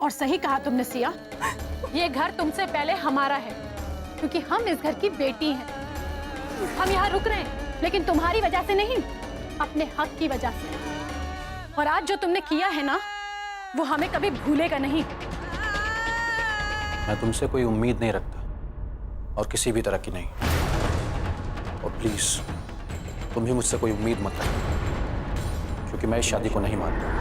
और सही कहा तुमने सिया, ये घर तुमसे पहले हमारा है, क्योंकि हम इस घर की बेटी हैं। हम यहाँ रुक रहे हैं, लेकिन तुम्हारी वजह से नहीं, अपने हक की वजह से। और आज जो तुमने किया है ना, वो हमें कभी भूलेगा नहीं। मैं तुमसे कोई उम्मीद नहीं रखता, और किसी भी तरह की नहीं। और प्लीज तुम भी मुझसे कोई उम्मीद मत रखो, क्योंकि मैं इस शादी को नहीं मानता।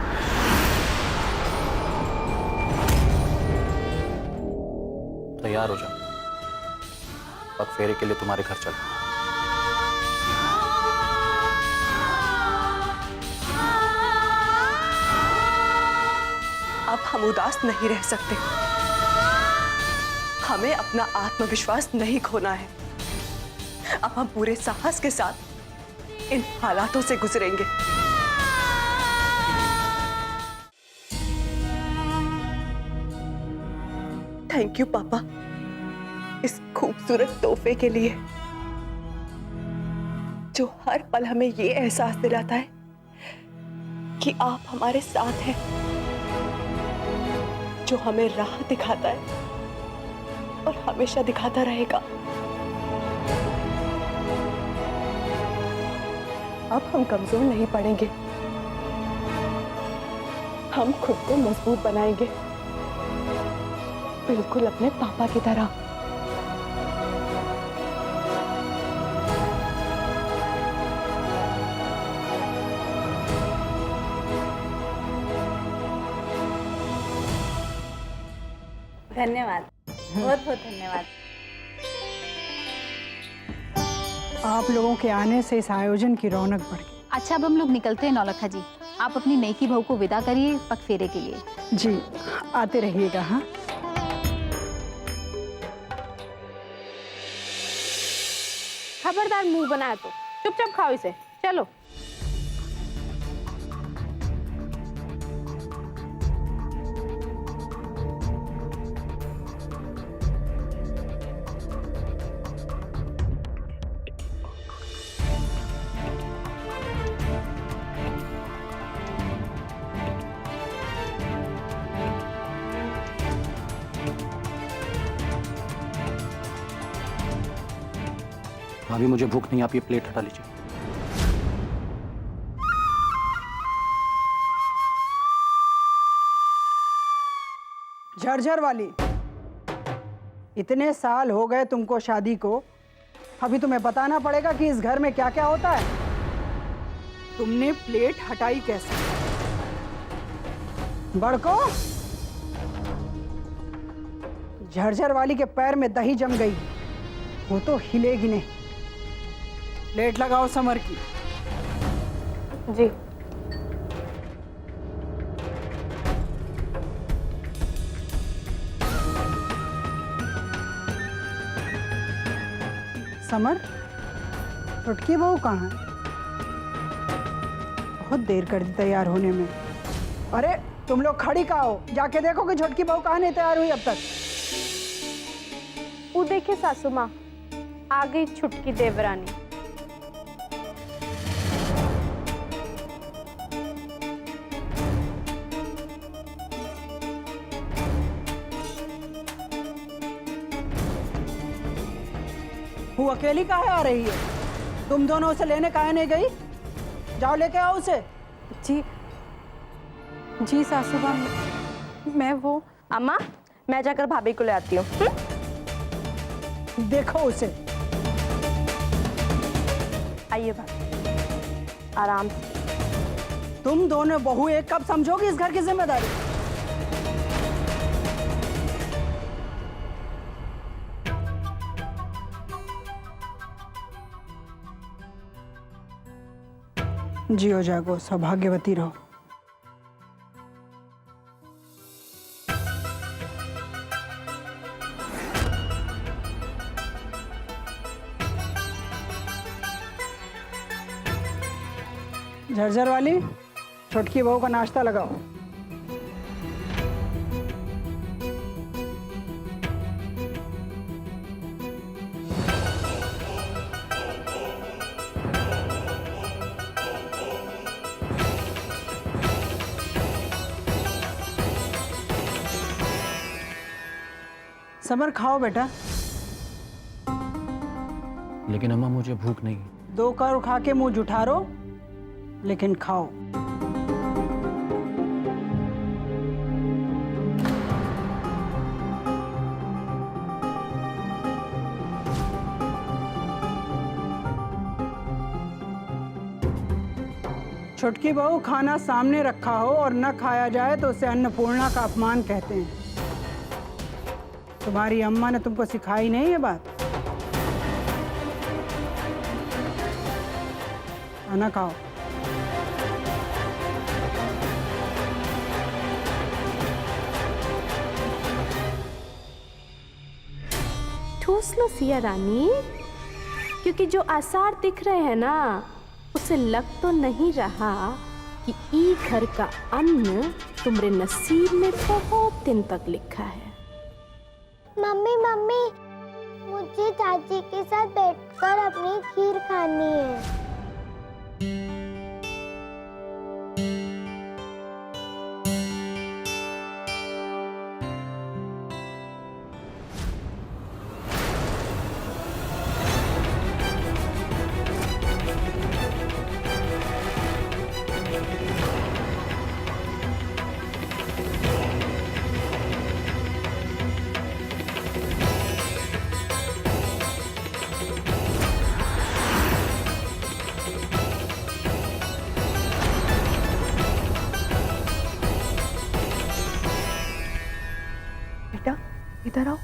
तैयार हो जाओ, पग फेरे के लिए तुम्हारे घर चलो। अब हम उदास नहीं रह सकते। हमें अपना आत्मविश्वास नहीं खोना है। अब हम पूरे साहस के साथ इन हालातों से गुजरेंगे। थैंक यू पापा, इस खूबसूरत तोहफे के लिए, जो हर पल हमें ये एहसास दिलाता है कि आप हमारे साथ हैं, जो हमें राह दिखाता है और हमेशा दिखाता रहेगा। अब हम कमजोर नहीं पड़ेंगे, हम खुद को मजबूत बनाएंगे, बिल्कुल अपने पापा की तरह। धन्यवाद, बहुत बहुत धन्यवाद। आप लोगों के आने से इस आयोजन की रौनक बढ़ गई। अच्छा, अब हम लोग निकलते हैं नौलखा जी। आप अपनी नई की बहू को विदा करिए पग फेरे के लिए। जी, आते रहिएगा। हाँ, खबरदार मुंह बनाया तो चुपचाप खाओ इसे। चलो। अभी मुझे भूख नहीं, आप ये प्लेट हटा लीजिए। झरझर वाली, इतने साल हो गए तुमको शादी को, अभी तुम्हें बताना पड़ेगा कि इस घर में क्या क्या होता है। तुमने प्लेट हटाई कैसे? बड़को, झरझर वाली के पैर में दही जम गई, वो तो हिलेगी नहीं। प्लेट लगाओ समर की। जी। समर, छुटकी बहू कहाँ है? बहुत देर कर दी तैयार होने में। अरे तुम लोग खड़ी कहाँ हो? जाके देखो कि छुटकी बहू कहाँ नहीं तैयार हुई अब तक। वो देखिए सासू माँ, आ गई छुटकी देवरानी। वो अकेली काहे आ रही है? तुम दोनों उसे लेने काहे नहीं गई? जाओ लेके आओ उसे। जी जी सासू माँ, मैं वो। अम्मा, मैं जाकर भाभी को ले आती हूँ। देखो उसे। आइए भाभी, आराम से। तुम दोनों बहू एक कब समझोगी इस घर की जिम्मेदारी? जियो जागो, सौभाग्यवती रहो। झरझर वाली, छुटकी बहू का नाश्ता लगाओ। समर खाओ बेटा। लेकिन अम्मा मुझे भूख नहीं। 2 करोड़ खा के मुंह जुठारो, लेकिन खाओ। छुटकी बहू, खाना सामने रखा हो और न खाया जाए तो उसे अन्नपूर्णा का अपमान कहते हैं। तुम्हारी अम्मा ने तुमको सिखाई नहीं ये बात? खाना खाओ। ठूस लो सिया रानी, क्योंकि जो आसार दिख रहे हैं ना, उसे लग तो नहीं रहा कि ई घर का अन्न तुम्हारे नसीब में बहुत दिन तक लिखा है। मम्मी मम्मी, मुझे चाची के साथ बैठकर अपनी खीर खानी है। बेटा इधर आओ।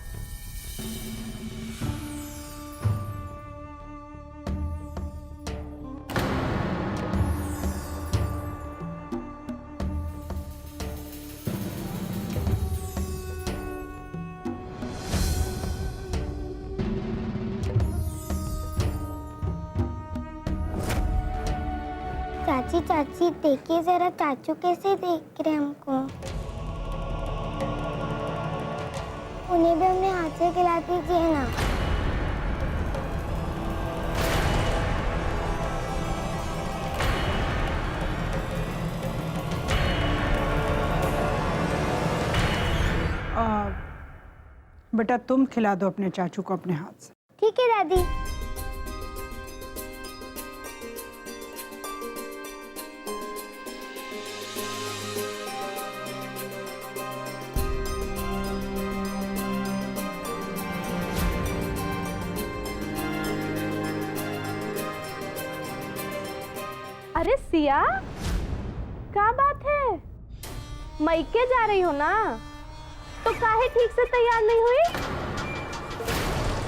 चाची चाची, देखिए जरा चाचू कैसे देख रहे हैं हमको। उन्हें भी हमने हाथ से खिला दीजिए ना। बेटा तुम खिला दो अपने चाचू को अपने हाथ से। ठीक है दादी। अरे सिया, क्या बात है? मायके जा रही हो ना, तो काहे ठीक से तैयार नहीं हुई?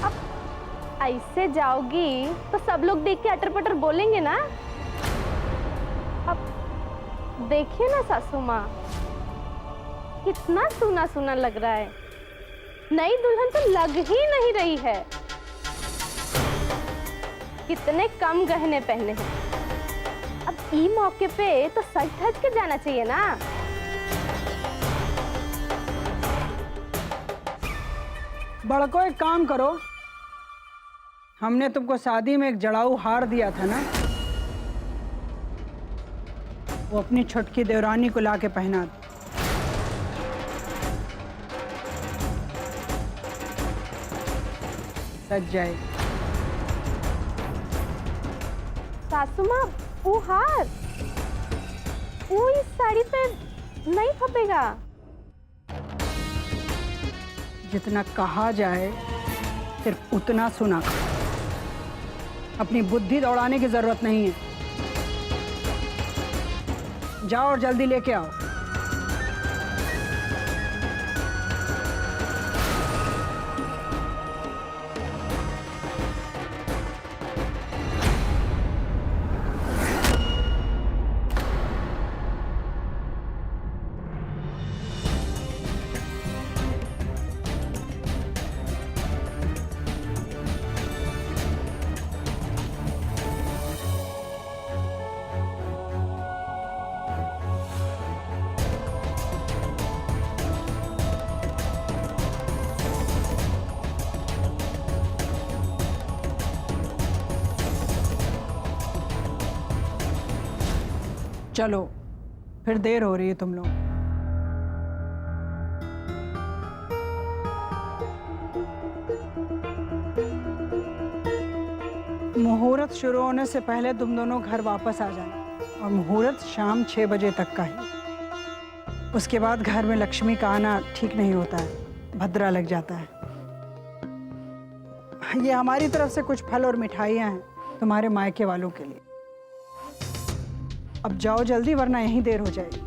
अब ऐसे जाओगी तो सब लोग देख के अटर पटर बोलेंगे ना। अब देखिए ना सासू माँ, कितना सूना सूना लग रहा है। नई दुल्हन तो लग ही नहीं रही है। कितने कम गहने पहने हैं। अब ई मौके पे तो सज धज के जाना चाहिए ना। बड़को एक काम करो, हमने तुमको शादी में एक जड़ाऊ हार दिया था ना, वो अपनी छुटकी देवरानी को लाके पहना दो। सज जाए। सासू माँ, वो हार वो इस साड़ी पे नहीं खपेगा। जितना कहा जाए सिर्फ उतना सुना। अपनी बुद्धि दौड़ाने की जरूरत नहीं है। जाओ और जल्दी लेके आओ। चलो, फिर देर हो रही है तुम लोग। मुहूर्त शुरू होने से पहले तुम दोनों घर वापस आ जाना, और मुहूर्त शाम 6 बजे तक का ही। उसके बाद घर में लक्ष्मी का आना ठीक नहीं होता है, भद्रा लग जाता है। ये हमारी तरफ से कुछ फल और मिठाइयाँ हैं तुम्हारे मायके वालों के लिए। अब जाओ जल्दी, वरना यहीं देर हो जाएगी।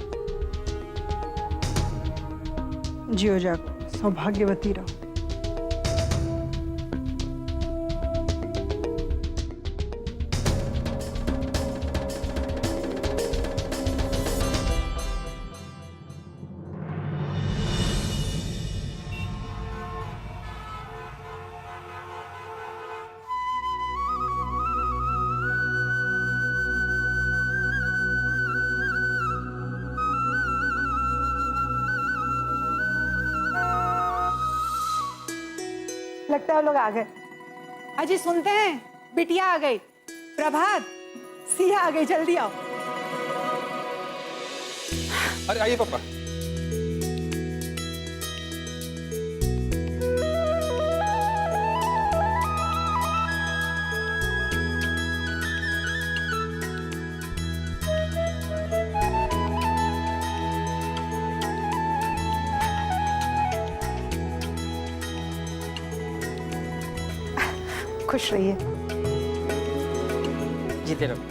जियो जागो, सौभाग्यवती रहो। लगता है वो लोग आ गए। अजी सुनते हैं, बिटिया आ गई। प्रभात, सिया आ गई, जल्दी आओ। अरे आइए पापा। खुश रहिए। जीते रहो।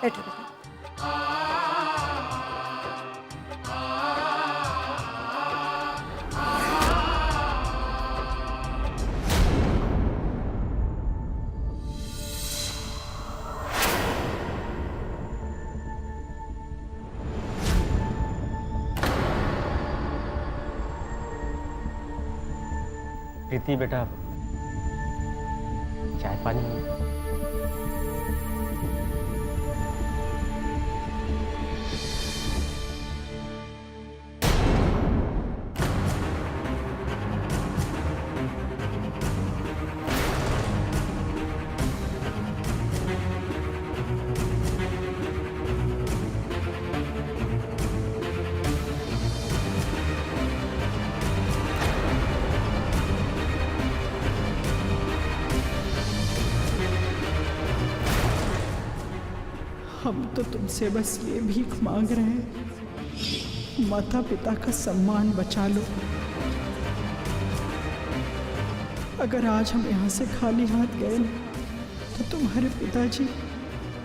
बैठो बेटा। प्रीति बेटा, चाय पानी। हम तो तुमसे बस ये भीख मांग रहे हैं, माता पिता का सम्मान बचा लो। अगर आज हम यहाँ से खाली हाथ गए ना, तो तुम्हारे पिताजी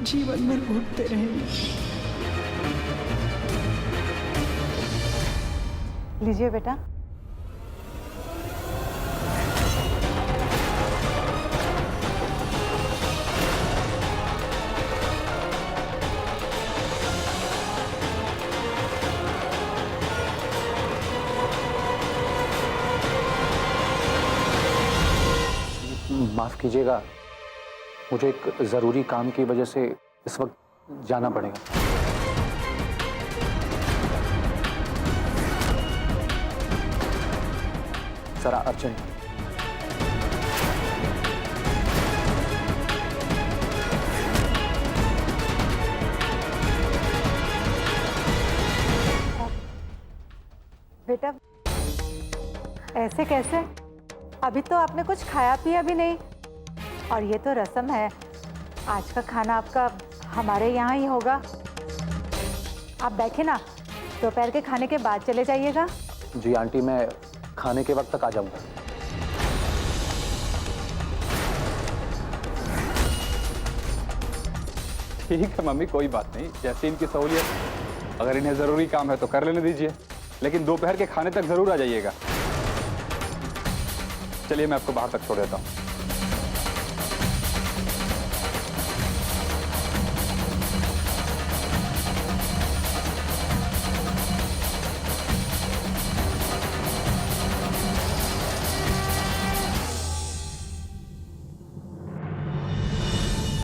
जीवन भर घुटते रहेंगे। लीजिए बेटा। माफ़ कीजिएगा, मुझे एक ज़रूरी काम की वजह से इस वक्त जाना पड़ेगा। ज़रा अर्जेंट। बेटा, ऐसे कैसे? अभी तो आपने कुछ खाया पिया भी नहीं, और ये तो रस्म है। आज का खाना आपका हमारे यहाँ ही होगा। आप बैठे ना, दोपहर के खाने के बाद चले जाइएगा। जी आंटी, मैं खाने के वक्त तक आ जाऊंगा। ठीक है मम्मी, कोई बात नहीं, जैसे इनकी सहूलियत। अगर इन्हें ज़रूरी काम है तो कर लेने दीजिए, लेकिन दोपहर के खाने तक ज़रूर आ जाइएगा। चलिए मैं आपको बाहर तक छोड़ देता हूँ।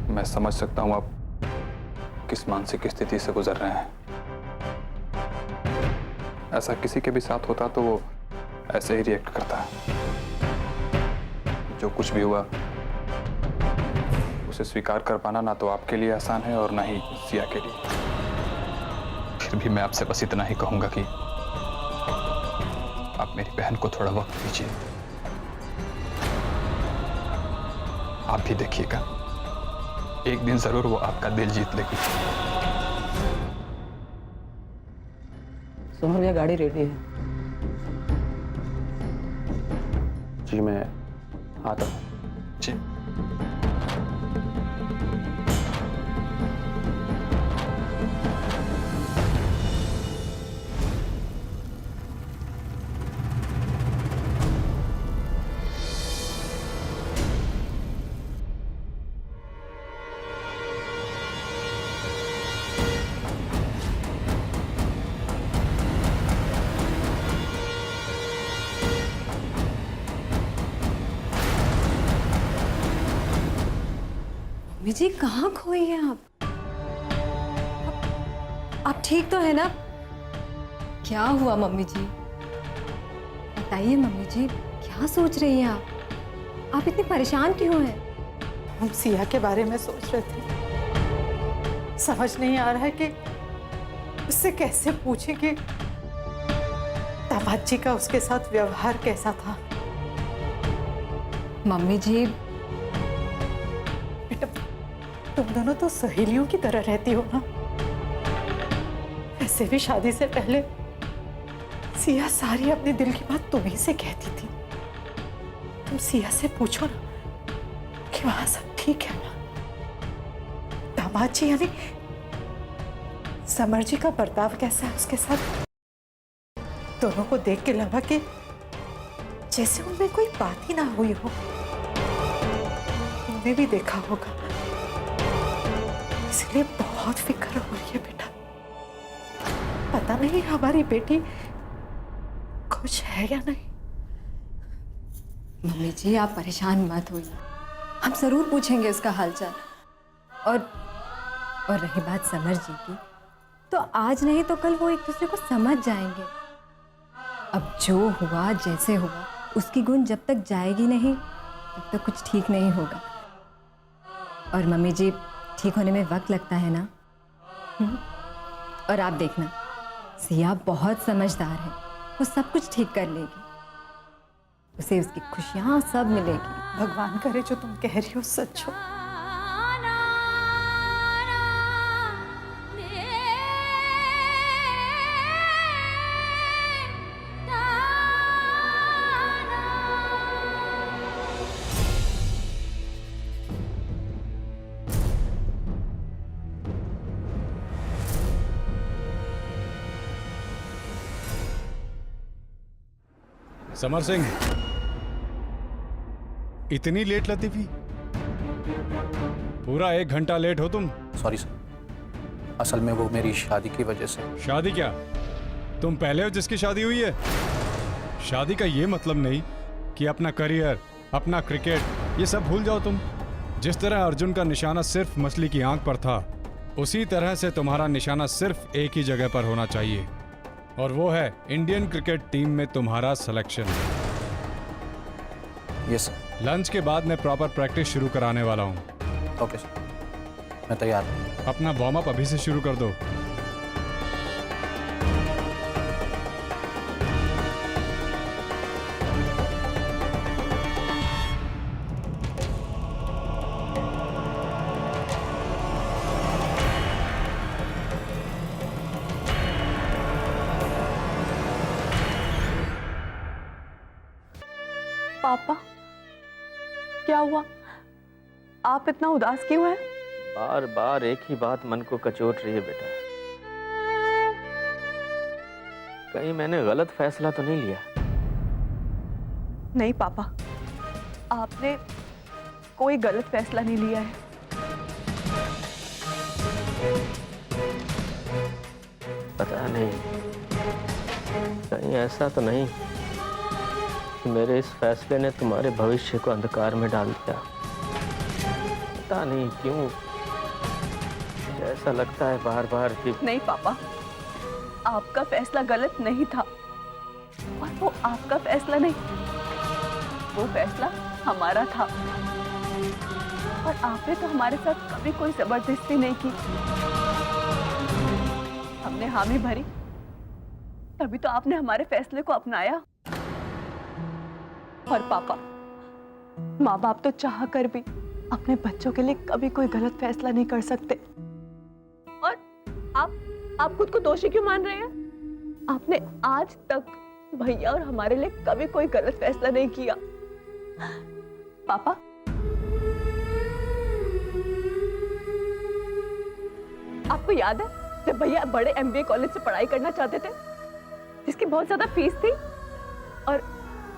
मैं समझ सकता हूँ आप किस मानसिक स्थिति से गुजर रहे हैं। ऐसा किसी के भी साथ होता तो वो ऐसे ही रिएक्ट करता है। जो कुछ भी हुआ उसे स्वीकार कर पाना ना तो आपके लिए आसान है और ना ही सिया के लिए। फिर भी मैं आपसे बस इतना ही कहूंगा कि आप मेरी बहन को थोड़ा वक्त दीजिए। आप भी देखिएगा, एक दिन जरूर वो आपका दिल जीत लेगी। समर भैया गाड़ी रेडी है। जी मैं आता हूँ। जी मम्मी जी कहाँ खोई हैं आप ठीक तो है ना? क्या हुआ मम्मी जी? बताइए मम्मी जी, क्या सोच रही हैं आप इतनी परेशान क्यों हैं? हम सिया के बारे में सोच रहे थे। समझ नहीं आ रहा है कि उससे कैसे पूछे कि दामाद जी का उसके साथ व्यवहार कैसा था। मम्मी जी बेटा, तुम दोनों तो सहेलियों की तरह रहती हो ना। वैसे भी शादी से पहले सिया सारी अपने दिल की बात तुम्हीं से कहती थी। तुम सिया से पूछो ना कि वहां सब ठीक है ना। दामाद जी यानी समर जी का बर्ताव कैसा है उसके साथ? दोनों को देख के लगा कि जैसे उनमें कोई बात ही ना हुई हो। तुमने भी देखा होगा, इसलिए बहुत फिक्र हो रही है बेटा। पता नहीं हमारी बेटी खुश है या नहीं। मम्मी जी आप परेशान मत होइए, हम जरूर पूछेंगे उसका हालचाल। और रही बात समर जी की, तो आज नहीं तो कल वो एक दूसरे को समझ जाएंगे। अब जो हुआ जैसे हुआ, उसकी गुण जब तक जाएगी नहीं तब तक कुछ ठीक नहीं होगा। और मम्मी जी ठीक होने में वक्त लगता है ना। और आप देखना, सिया बहुत समझदार है, वो सब कुछ ठीक कर लेगी। उसे उसकी खुशियां सब मिलेगी। भगवान करे जो तुम कह रही हो सच हो। समर सिंह, इतनी लेट लतीफी? पूरा 1 घंटा लेट हो तुम। सॉरी सर, असल में वो मेरी शादी की वजह से। शादी क्या? तुम पहले हो जिसकी शादी हुई है। शादी का ये मतलब नहीं कि अपना करियर, अपना क्रिकेट, ये सब भूल जाओ तुम। जिस तरह अर्जुन का निशाना सिर्फ मछली की आंख पर था, उसी तरह से तुम्हारा निशाना सिर्फ एक ही जगह पर होना चाहिए, और वो है इंडियन क्रिकेट टीम में तुम्हारा सिलेक्शन। Yes sir. लंच के बाद मैं प्रॉपर प्रैक्टिस शुरू कराने वाला हूँ। ओके सर, मैं तैयार हूँ। अपना वार्म अप अभी से शुरू कर दो। पापा क्या हुआ? आप इतना उदास क्यों हैं? बार बार एक ही बात मन को कचोट रही है बेटा। कहीं मैंने गलत फैसला तो नहीं लिया? नहीं पापा, आपने कोई गलत फैसला नहीं लिया है। पता नहीं, कहीं ऐसा तो नहीं कि मेरे इस फैसले ने तुम्हारे भविष्य को अंधकार में डाल दिया। पता नहीं क्यों ऐसा लगता है बार बार कि नहीं पापा, आपका फैसला गलत नहीं था और वो आपका फैसला नहीं, वो फैसला हमारा था। और आपने तो हमारे साथ कभी कोई जबरदस्ती नहीं की। हमने हामी भरी, तभी तो आपने हमारे फैसले को अपनाया। और पापा, माँ बाप तो चाह कर भी अपने बच्चों के लिए कभी कोई गलत फैसला नहीं कर सकते। और आप खुद को दोषी क्यों मान रहे हैं? आपने आज तक भैया और हमारे लिए कभी कोई गलत फैसला नहीं किया। पापा, आपको याद है जब भैया बड़े MBA कॉलेज से पढ़ाई करना चाहते थे, जिसकी बहुत ज्यादा फीस थी, और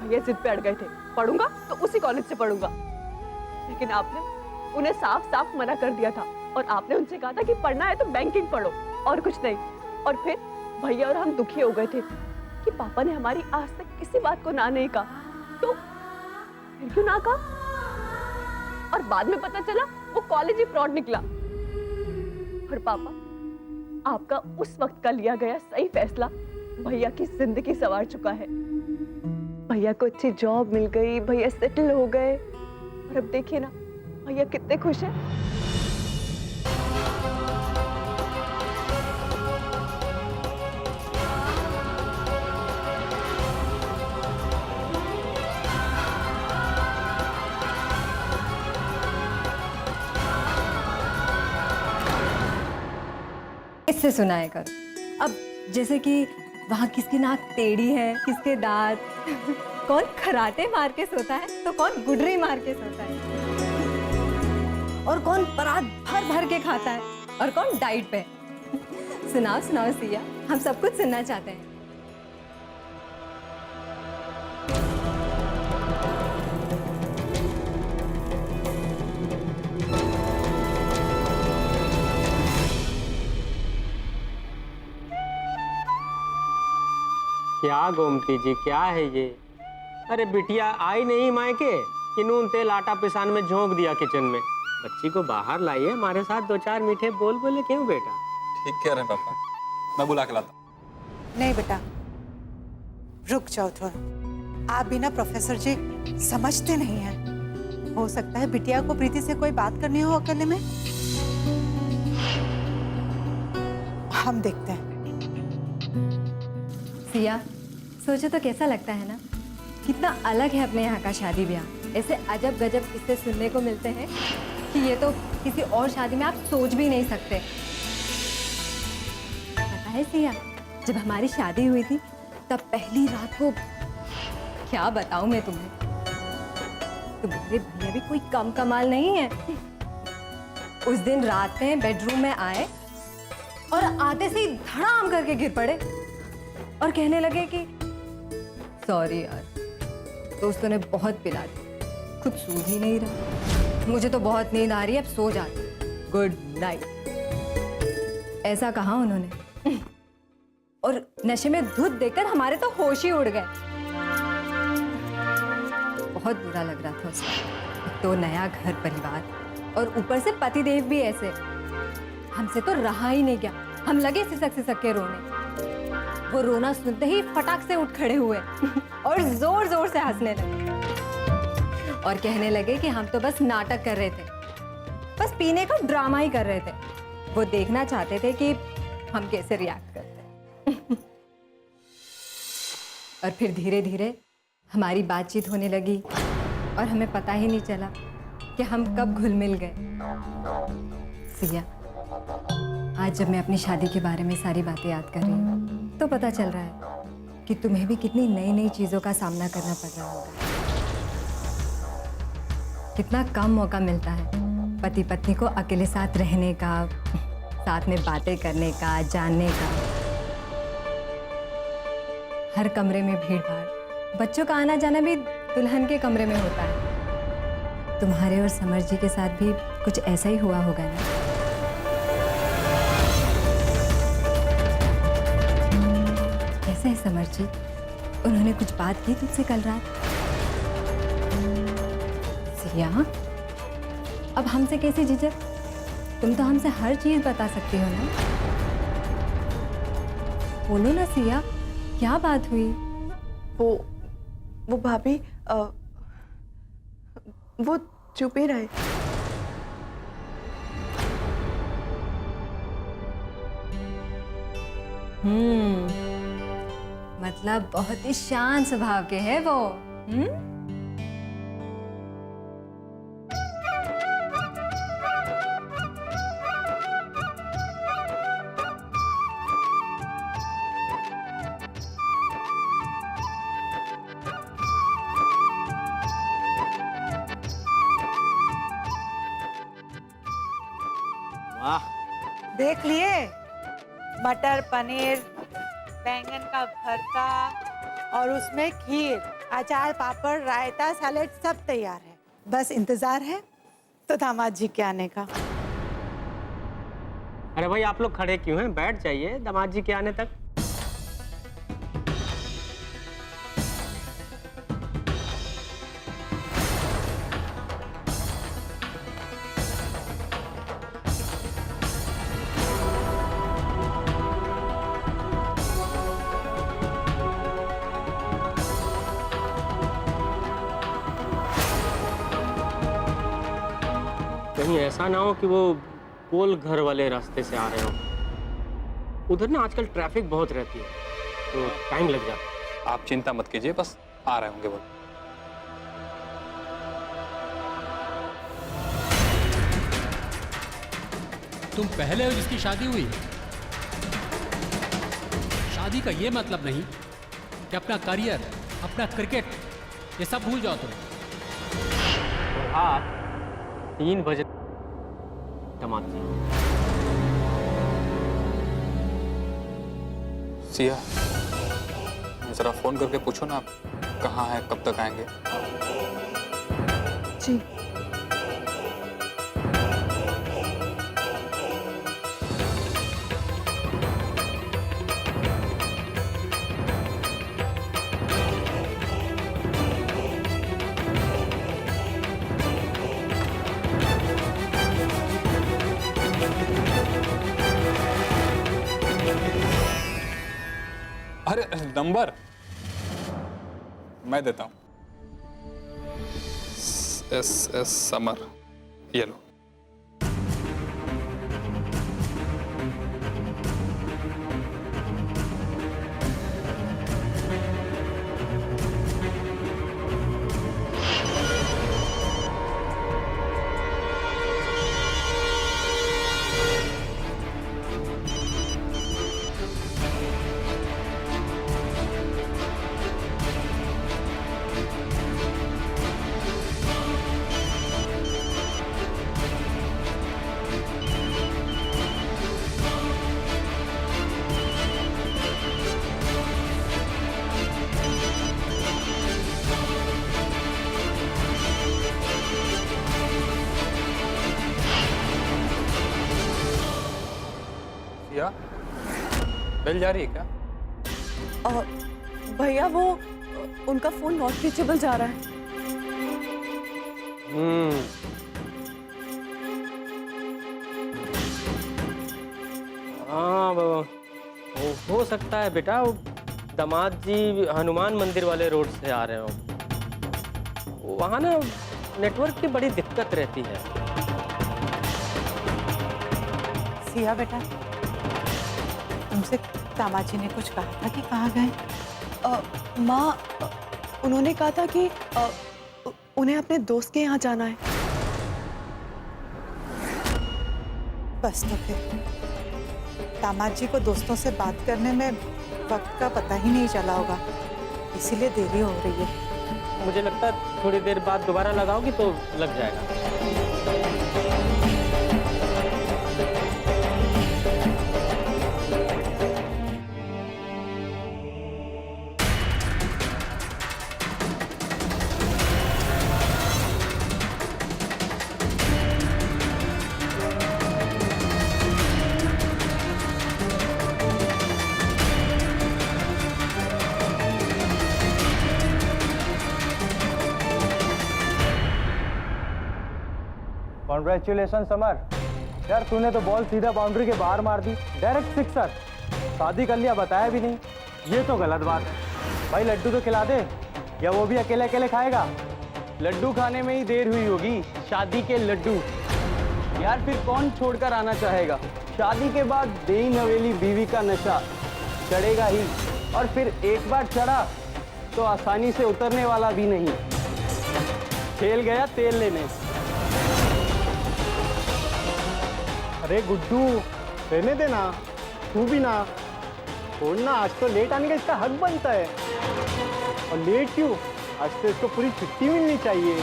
भैया जिद पे अड़ गए थे, पढ़ूंगा तो उसी कॉलेज से पढ़ूंगा। लेकिन आपने उन्हें साफ साफ मना कर दिया था और आपने उनसे कहा था कि पढ़ना है तो बैंकिंग पढ़ो और कुछ नहीं। और फिर भैया और हम दुखी हो गए थे कि पापा ने हमारी आज तक किसी बात को ना नहीं कहा, तो फिर क्यों ना कहा? और बाद में पता चला वो कॉलेज ही फ्रॉड निकला। और पापा, आपका उस वक्त का लिया गया सही फैसला भैया की जिंदगी संवार चुका है। भैया को अच्छी जॉब मिल गई, भैया सेटल हो गए, और अब देखिए ना भैया कितने खुश हैं। इससे सुनाया करो। अब जैसे कि वहाँ किसकी नाक टेढ़ी है, किसके दांत, कौन खराटे मार के सोता है तो कौन गुडरी मार के सोता है, और कौन परात भर भर के खाता है और कौन डाइट पे। सुनाओ सुनाओ सिया, हम सब कुछ सुनना चाहते हैं। क्या गोमती जी, क्या है ये? अरे बिटिया आई नहीं मायके कि नून तेल आटा पिसान में झोंक दिया किचन में। बच्ची को बाहर लाइए, हमारे साथ दो चार मीठे बोल बोले क्यों बेटा? ठीक कह रहे हैं पापा, मैं बुला के लाता हूं। नहीं बेटा, रुक जाओ थोड़ा। आप भी ना प्रोफेसर जी समझते नहीं हैं। हो सकता है बिटिया को प्रीति से कोई बात करनी हो अकेले में। हम देखते हैं। सिया, सोचो तो कैसा लगता है ना, कितना अलग है अपने यहाँ का शादी ब्याह। ऐसे अजब गजब किस्से सुनने को मिलते हैं कि ये तो किसी और शादी में आप सोच भी नहीं सकते। पता है सिया, जब हमारी शादी हुई थी तब पहली रात को क्या बताऊं मैं तुम्हें, तुम्हारे भैया भी कोई कम कमाल नहीं है। उस दिन रात में बेडरूम में आए और आते से ही धड़ाम करके गिर पड़े और कहने लगे कि सॉरी यार, दोस्तों ने बहुत पिला दी, कुछ सूझ ही नहीं रहा, मुझे तो बहुत नींद आ रही है, अब सो जाती, गुड नाइट। ऐसा कहा उन्होंने। और नशे में धुत देकर हमारे तो होश ही उड़ गए। बहुत बुरा लग रहा था उसको। तो नया घर परिवार और ऊपर से पतिदेव भी ऐसे। हमसे तो रहा ही नहीं गया, हम लगे सिसक के रोने। वो रोना सुनते ही फटाक से उठ खड़े हुए और जोर जोर से हंसने लगे और कहने लगे कि हम तो बस नाटक कर रहे थे, बस पीने का ड्रामा ही कर रहे थे। वो देखना चाहते थे कि हम कैसे रिएक्ट करते हैं। और फिर धीरे धीरे हमारी बातचीत होने लगी और हमें पता ही नहीं चला कि हम कब घुल मिल गए। सिया, आज जब मैं अपनी शादी के बारे में सारी बातें याद कर रही हूँ तो पता चल रहा है कि तुम्हें भी कितनी नई नई चीज़ों का सामना करना पड़ रहा होगा। कितना कम मौका मिलता है पति पत्नी को अकेले साथ रहने का, साथ में बातें करने का, जानने का। हर कमरे में भीड़ भाड़, बच्चों का आना जाना भी दुल्हन के कमरे में होता है। तुम्हारे और समर जी के साथ भी कुछ ऐसा ही हुआ होगा ना? कैसे है समर जी? उन्होंने कुछ बात की तुमसे कल रात? सिया, अब हमसे कैसे झिझक? तुम तो हमसे हर चीज बता सकती हो ना। बोलो ना सिया, क्या बात हुई? वो भाभी वो चुप ही रहे। मतलब बहुत ही शांत स्वभाव के है वो। वाह, देख लिए, मटर पनीर, बैंगन का भरता और उसमें खीर, अचार, पापड़, रायता, सैलेड सब तैयार है। बस इंतजार है तो दामाद जी के आने का। अरे भाई आप लोग खड़े क्यों हैं? बैठ जाइए दामाद जी के आने तक। कहीं ऐसा ना हो कि वो गोल घर वाले रास्ते से आ रहे हो। उधर ना आजकल ट्रैफिक बहुत रहती है तो टाइम लग जाता है। आप चिंता मत कीजिए, बस आ रहे होंगे वो। तुम पहले हो जिसकी शादी हुई? शादी का ये मतलब नहीं कि अपना करियर, अपना क्रिकेट, ये सब भूल जाओ तुम। रात 3 बजे दामाद जी। सिया, जरा फोन करके पूछो ना, आप कहाँ हैं, कब तक आएंगे? जी। अरे नंबर मैं देता हूँ। SS समर, ये लो। सिया, बेल जा रही है क्या? भैया वो उनका फोन नॉट रीचेबल जा रहा है। हाँ हो सकता है बेटा, वो दामाद जी हनुमान मंदिर वाले रोड से आ रहे हो। वहाँ ना नेटवर्क की बड़ी दिक्कत रहती है। सिया बेटा, तुमसे दामाद जी ने कुछ कहा था कि कहाँ गए? माँ, उन्होंने कहा था कि उन्हें अपने दोस्त के यहाँ जाना है। बस तो फिर दामाद जी को दोस्तों से बात करने में वक्त का पता ही नहीं चला होगा, इसीलिए देरी हो रही है। मुझे लगता है थोड़ी देर बाद दोबारा लगाओगी तो लग जाएगा। कॉन्ग्रेचुलेशन समर, यार तूने तो बॉल सीधा बाउंड्री के बाहर मार दी, डायरेक्ट सिक्सर। शादी कर लिया बताया भी नहीं, ये तो गलत बात है। भाई लड्डू तो खिला दे, या वो भी अकेले अकेले खाएगा? लड्डू खाने में ही देर हुई होगी, शादी के लड्डू। यार फिर कौन छोड़कर आना चाहेगा? शादी के बाद बेई नवेली बीवी का नशा चढ़ेगा ही, और फिर एक बार चढ़ा तो आसानी से उतरने वाला भी नहीं। खेल गया तेल लेने। अरे गुड्डू रहने देना, तू भी ना छोड़ना, आज तो लेट आने का इसका हक बनता है। और लेट क्यों, आज तो इसको पूरी छुट्टी मिलनी चाहिए।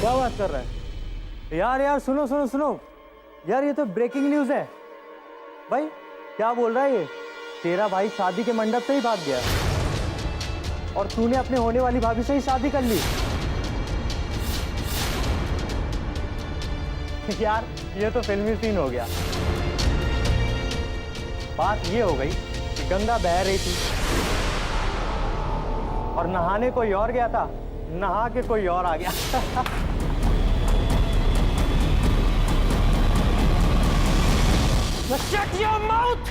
क्या बात कर रहा है यार? सुनो सुनो सुनो यार, ये तो ब्रेकिंग न्यूज़ है। भाई क्या बोल रहा है ये? तेरा भाई शादी के मंडप से ही भाग गया और तूने अपने होने वाली भाभी से ही शादी कर ली। यार ये तो फिल्मी सीन हो गया। बात ये हो गई कि गंगा बह रही थी और नहाने कोई और गया था, नहा के कोई और आ गया। Shut your mouth!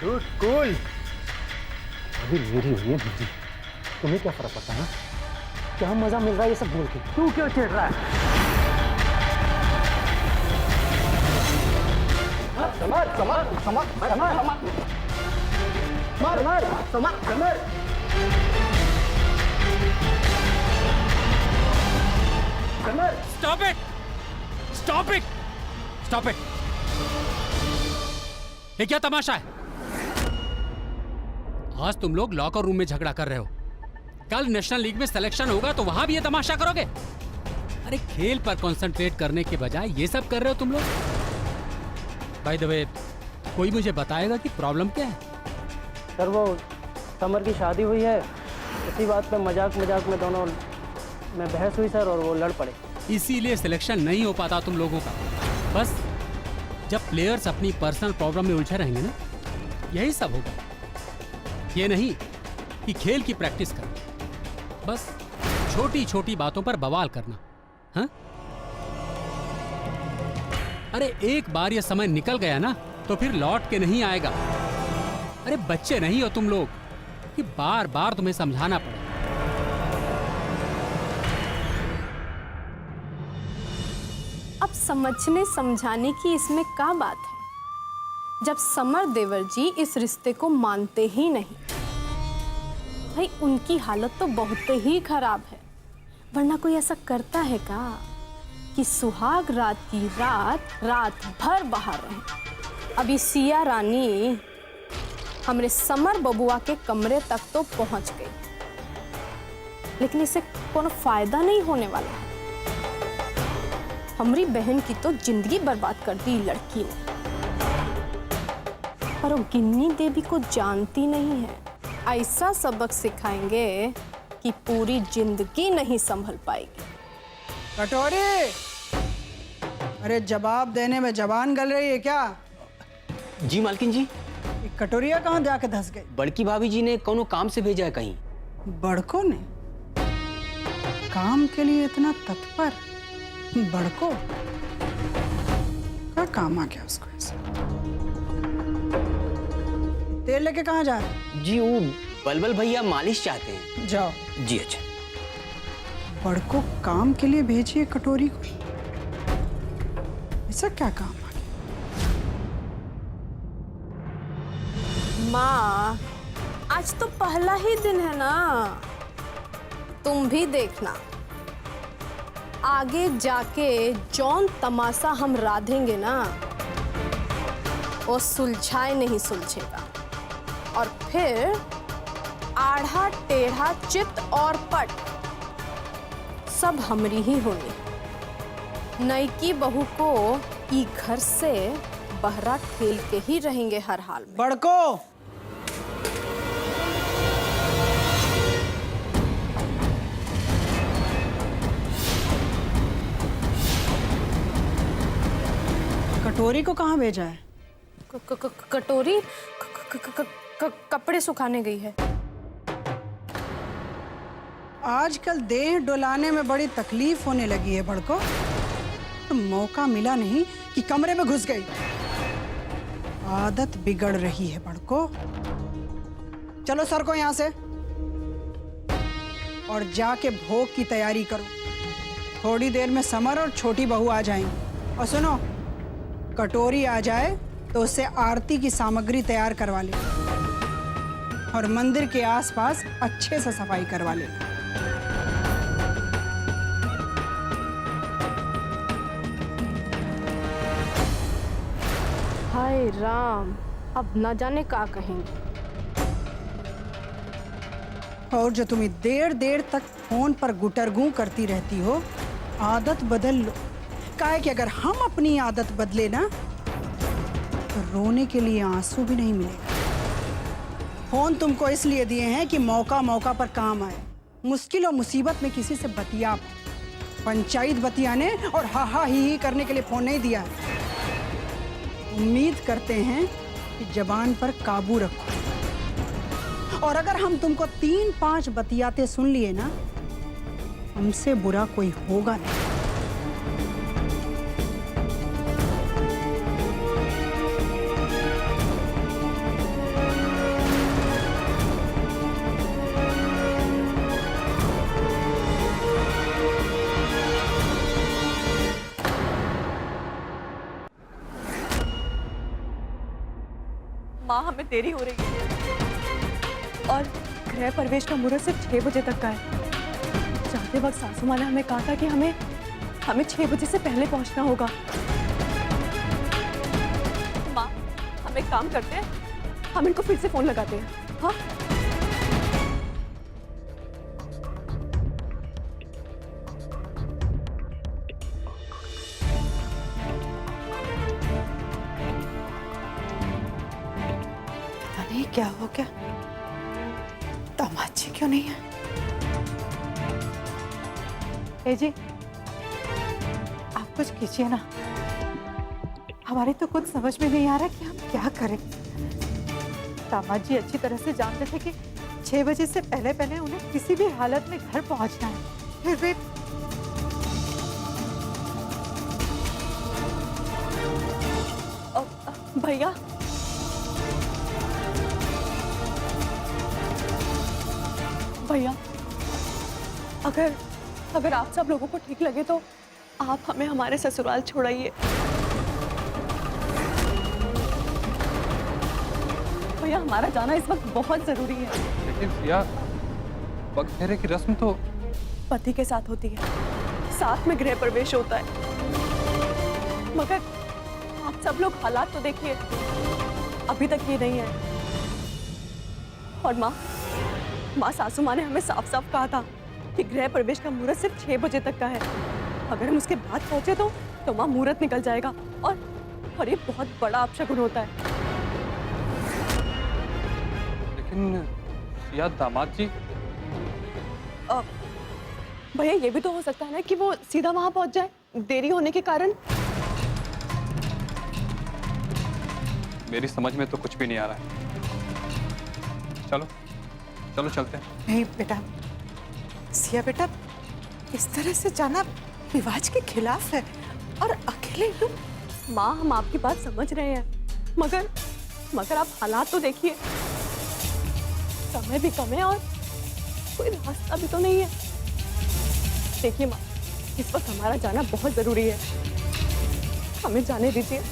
Dude, cool. अभी मेरी हुई है मेरी, तुम्हें क्या फर्क पड़ता है? क्या मजा मिल रहा है ये सब बोल के? तू क्यों चिढ़ रहा है? Summer, summer, summer, summer, summer, summer, summer, summer. Stop it! Stop it! Stop it! ये क्या तमाशा है? आज तुम लोग लॉकर रूम में झगड़ा कर रहे हो, कल नेशनल लीग में सिलेक्शन होगा तो वहां भी ये तमाशा करोगे? अरे खेल पर कंसंट्रेट करने के बजाय ये सब कर रहे हो तुम लोग। बाय द वे, कोई मुझे बताएगा कि प्रॉब्लम क्या है? सर वो समर की शादी हुई है, इसी बात पे मजाक मजाक में दोनों में बहस हुई सर, और वो लड़ पड़े। इसीलिए सिलेक्शन नहीं हो पाता तुम लोगों का। बस जब प्लेयर्स अपनी पर्सनल प्रॉब्लम में उलझे रहेंगे ना, यही सब होगा। ये नहीं कि खेल की प्रैक्टिस करना, बस छोटी छोटी बातों पर बवाल करना। हाँ? अरे एक बार ये समय निकल गया ना तो फिर लौट के नहीं आएगा। अरे बच्चे नहीं हो तुम लोग कि बार बार तुम्हें समझाना पड़े। अब समझने समझाने की इसमें क्या बात है, जब समर देवर जी इस रिश्ते को मानते ही नहीं। भाई उनकी हालत तो बहुत ही खराब है, वरना कोई ऐसा करता है क्या कि सुहाग रात की रात भर बाहर रहे। अभी सिया रानी हमरे समर बबुआ के कमरे तक तो पहुंच गई, लेकिन इससे कोनो फायदा नहीं होने वाला है। हमारी बहन की तो जिंदगी बर्बाद कर दी लड़की ने, पर वो गिन्नी देवी को जानती नहीं है। ऐसा सबक सिखाएंगे कि पूरी जिंदगी नहीं संभल पाएगी। कटोरी, अरे जवाब देने में जबान गल रही है क्या? जी मालकिन जी। ये कटोरिया कहाँ जाके धंस गई? बड़की भाभी जी ने कोनो काम से भेजा है कहीं। बड़को ने? काम के लिए इतना तत्पर? बड़को क्या काम आ गया उसको ऐसा? तेल लेके कहाँ जा रहे? जी वो बलबल भैया मालिश चाहते हैं। जाओ। जी अच्छा। बड़को काम के लिए भेजिए कटोरी को, ऐसा क्या काम आ गया? माँ आज तो पहला ही दिन है ना, तुम भी देखना आगे जाके जौन तमाशा हम राधेंगे ना वो सुलझाए नहीं सुलझेगा, और फिर आढ़ा टेढ़ा चित और पट सब हमरी ही होनी। नईकी बहू को ई घर से बहरा ठेल के ही रहेंगे हर हाल में। बड़को कटोरी को कहाँ भेजा है? कटोरी कपड़े सुखाने गई है। आजकल देह डुलाने में बड़ी तकलीफ होने लगी है बड़को। तो मौका मिला नहीं कि कमरे में घुस गई। आदत बिगड़ रही है बड़को। चलो सर को यहाँ से और जाके भोग की तैयारी करो। थोड़ी देर में समर और छोटी बहू आ जाएंगी। और सुनो, कटोरी आ जाए तो उससे आरती की सामग्री तैयार करवा ले और मंदिर के आसपास अच्छे से सफाई करवा ले। हाय राम, अब न जाने क्या कहेंगे। और जो तुम्हें देर देर तक फोन पर गुटरगू करती रहती हो, आदत बदल लो। काहे कि अगर हम अपनी आदत बदले ना तो रोने के लिए आंसू भी नहीं मिलेगा। फोन तुमको इसलिए दिए हैं कि मौका मौका पर काम आए। मुश्किल और मुसीबत में किसी से बतिया, पंचायत बतियाने और हा हा ही करने के लिए फोन नहीं दिया है। उम्मीद करते हैं कि जबान पर काबू रखो। और अगर हम तुमको 3-5 बतियाते सुन लिए ना, हमसे बुरा कोई होगा नहीं। माँ, हमें देरी हो रही है और गृह प्रवेश का मुहूर्त सिर्फ 6 बजे तक का है। जाते वक्त सासू माँ ने हमें कहा था कि हमें 6 बजे से पहले पहुंचना होगा। माँ, हम एक काम करते हैं, हम इनको फिर से फोन लगाते हैं। हाँ, नहीं क्या हो गया? दामाद जी क्यों नहीं है? ए जी, आप कुछ कीजिए ना। हमारी तो कुछ समझ में नहीं आ रहा कि हम क्या करें। दामाद जी अच्छी तरह से जानते थे कि 6 बजे से पहले पहले उन्हें किसी भी हालत में घर पहुंचना है। फिर भी भैया, भैया, अगर आप सब लोगों को ठीक लगे तो आप हमें हमारे ससुराल छोड़ाइए। भैया, हमारा जाना इस वक्त बहुत जरूरी है। लेकिन सिया, बगफेरे की रस्म तो पति के साथ होती है, साथ में गृह प्रवेश होता है। मगर आप सब लोग हालात तो देखिए, अभी तक ये नहीं है। और माँ सासू माँ ने हमें साफ साफ कहा था कि गृह प्रवेश का मुहूर्त सिर्फ 6 बजे तक का है। अगर हम उसके बाद पहुंचे तो माँ मुहूर्त निकल जाएगा और ये बहुत बड़ा अपशगुन होता है। लेकिन सिया, दामाद जी भैया, ये भी तो हो सकता है ना कि वो सीधा वहां पहुंच जाए देरी होने के कारण। मेरी समझ में तो कुछ भी नहीं आ रहा है। चलो चलो चलते हैं। नहीं बेटा, सिया बेटा, इस तरह से जाना रिवाज के खिलाफ है। और अकेले तुम। माँ, हम आपकी बात समझ रहे हैं, मगर आप हालात तो देखिए। समय भी कम है और कोई रास्ता भी तो नहीं है। देखिए माँ, इस वक्त हमारा जाना बहुत जरूरी है, हमें जाने दीजिए।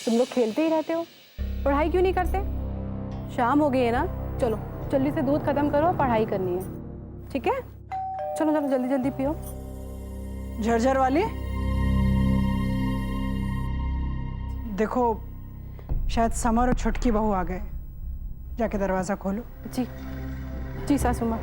तुम लोग खेलते ही रहते हो, पढ़ाई क्यों नहीं करते? शाम हो गई है ना, चलो जल्दी से दूध खत्म करो, पढ़ाई करनी है, ठीक है? चलो चलो जल्दी जल्दी पियो। झरझर वाली, देखो शायद समर और छुटकी बहू आ गए। जाके दरवाजा खोलो। जी जी सासू माँ।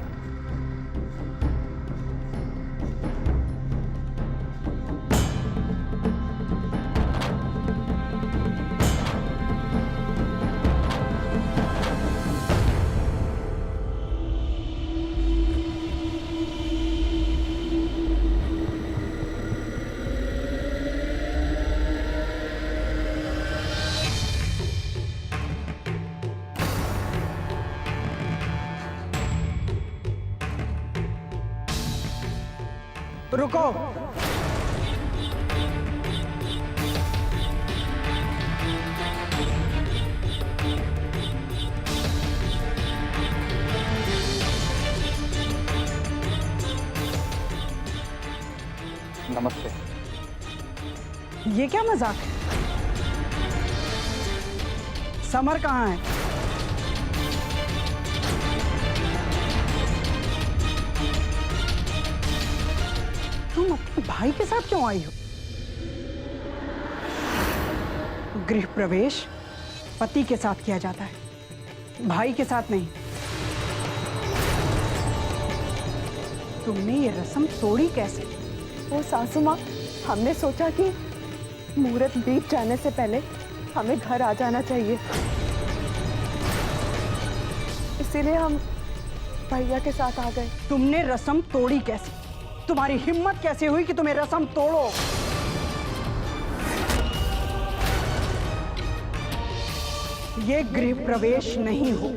रुको। नमस्ते। ये क्या मजाक है? समर कहाँ है? तुम अपने भाई के साथ क्यों आई हो? गृह प्रवेश पति के साथ किया जाता है, भाई के साथ नहीं। तुमने ये रस्म तोड़ी कैसे? वो सासू माँ, हमने सोचा कि मुहूर्त बीत जाने से पहले हमें घर आ जाना चाहिए, इसीलिए हम भैया के साथ आ गए। तुमने रस्म तोड़ी कैसे? तुम्हारी हिम्मत कैसे हुई कि तुम्हें रस्म तोड़ो? ये गृह प्रवेश नहीं हो।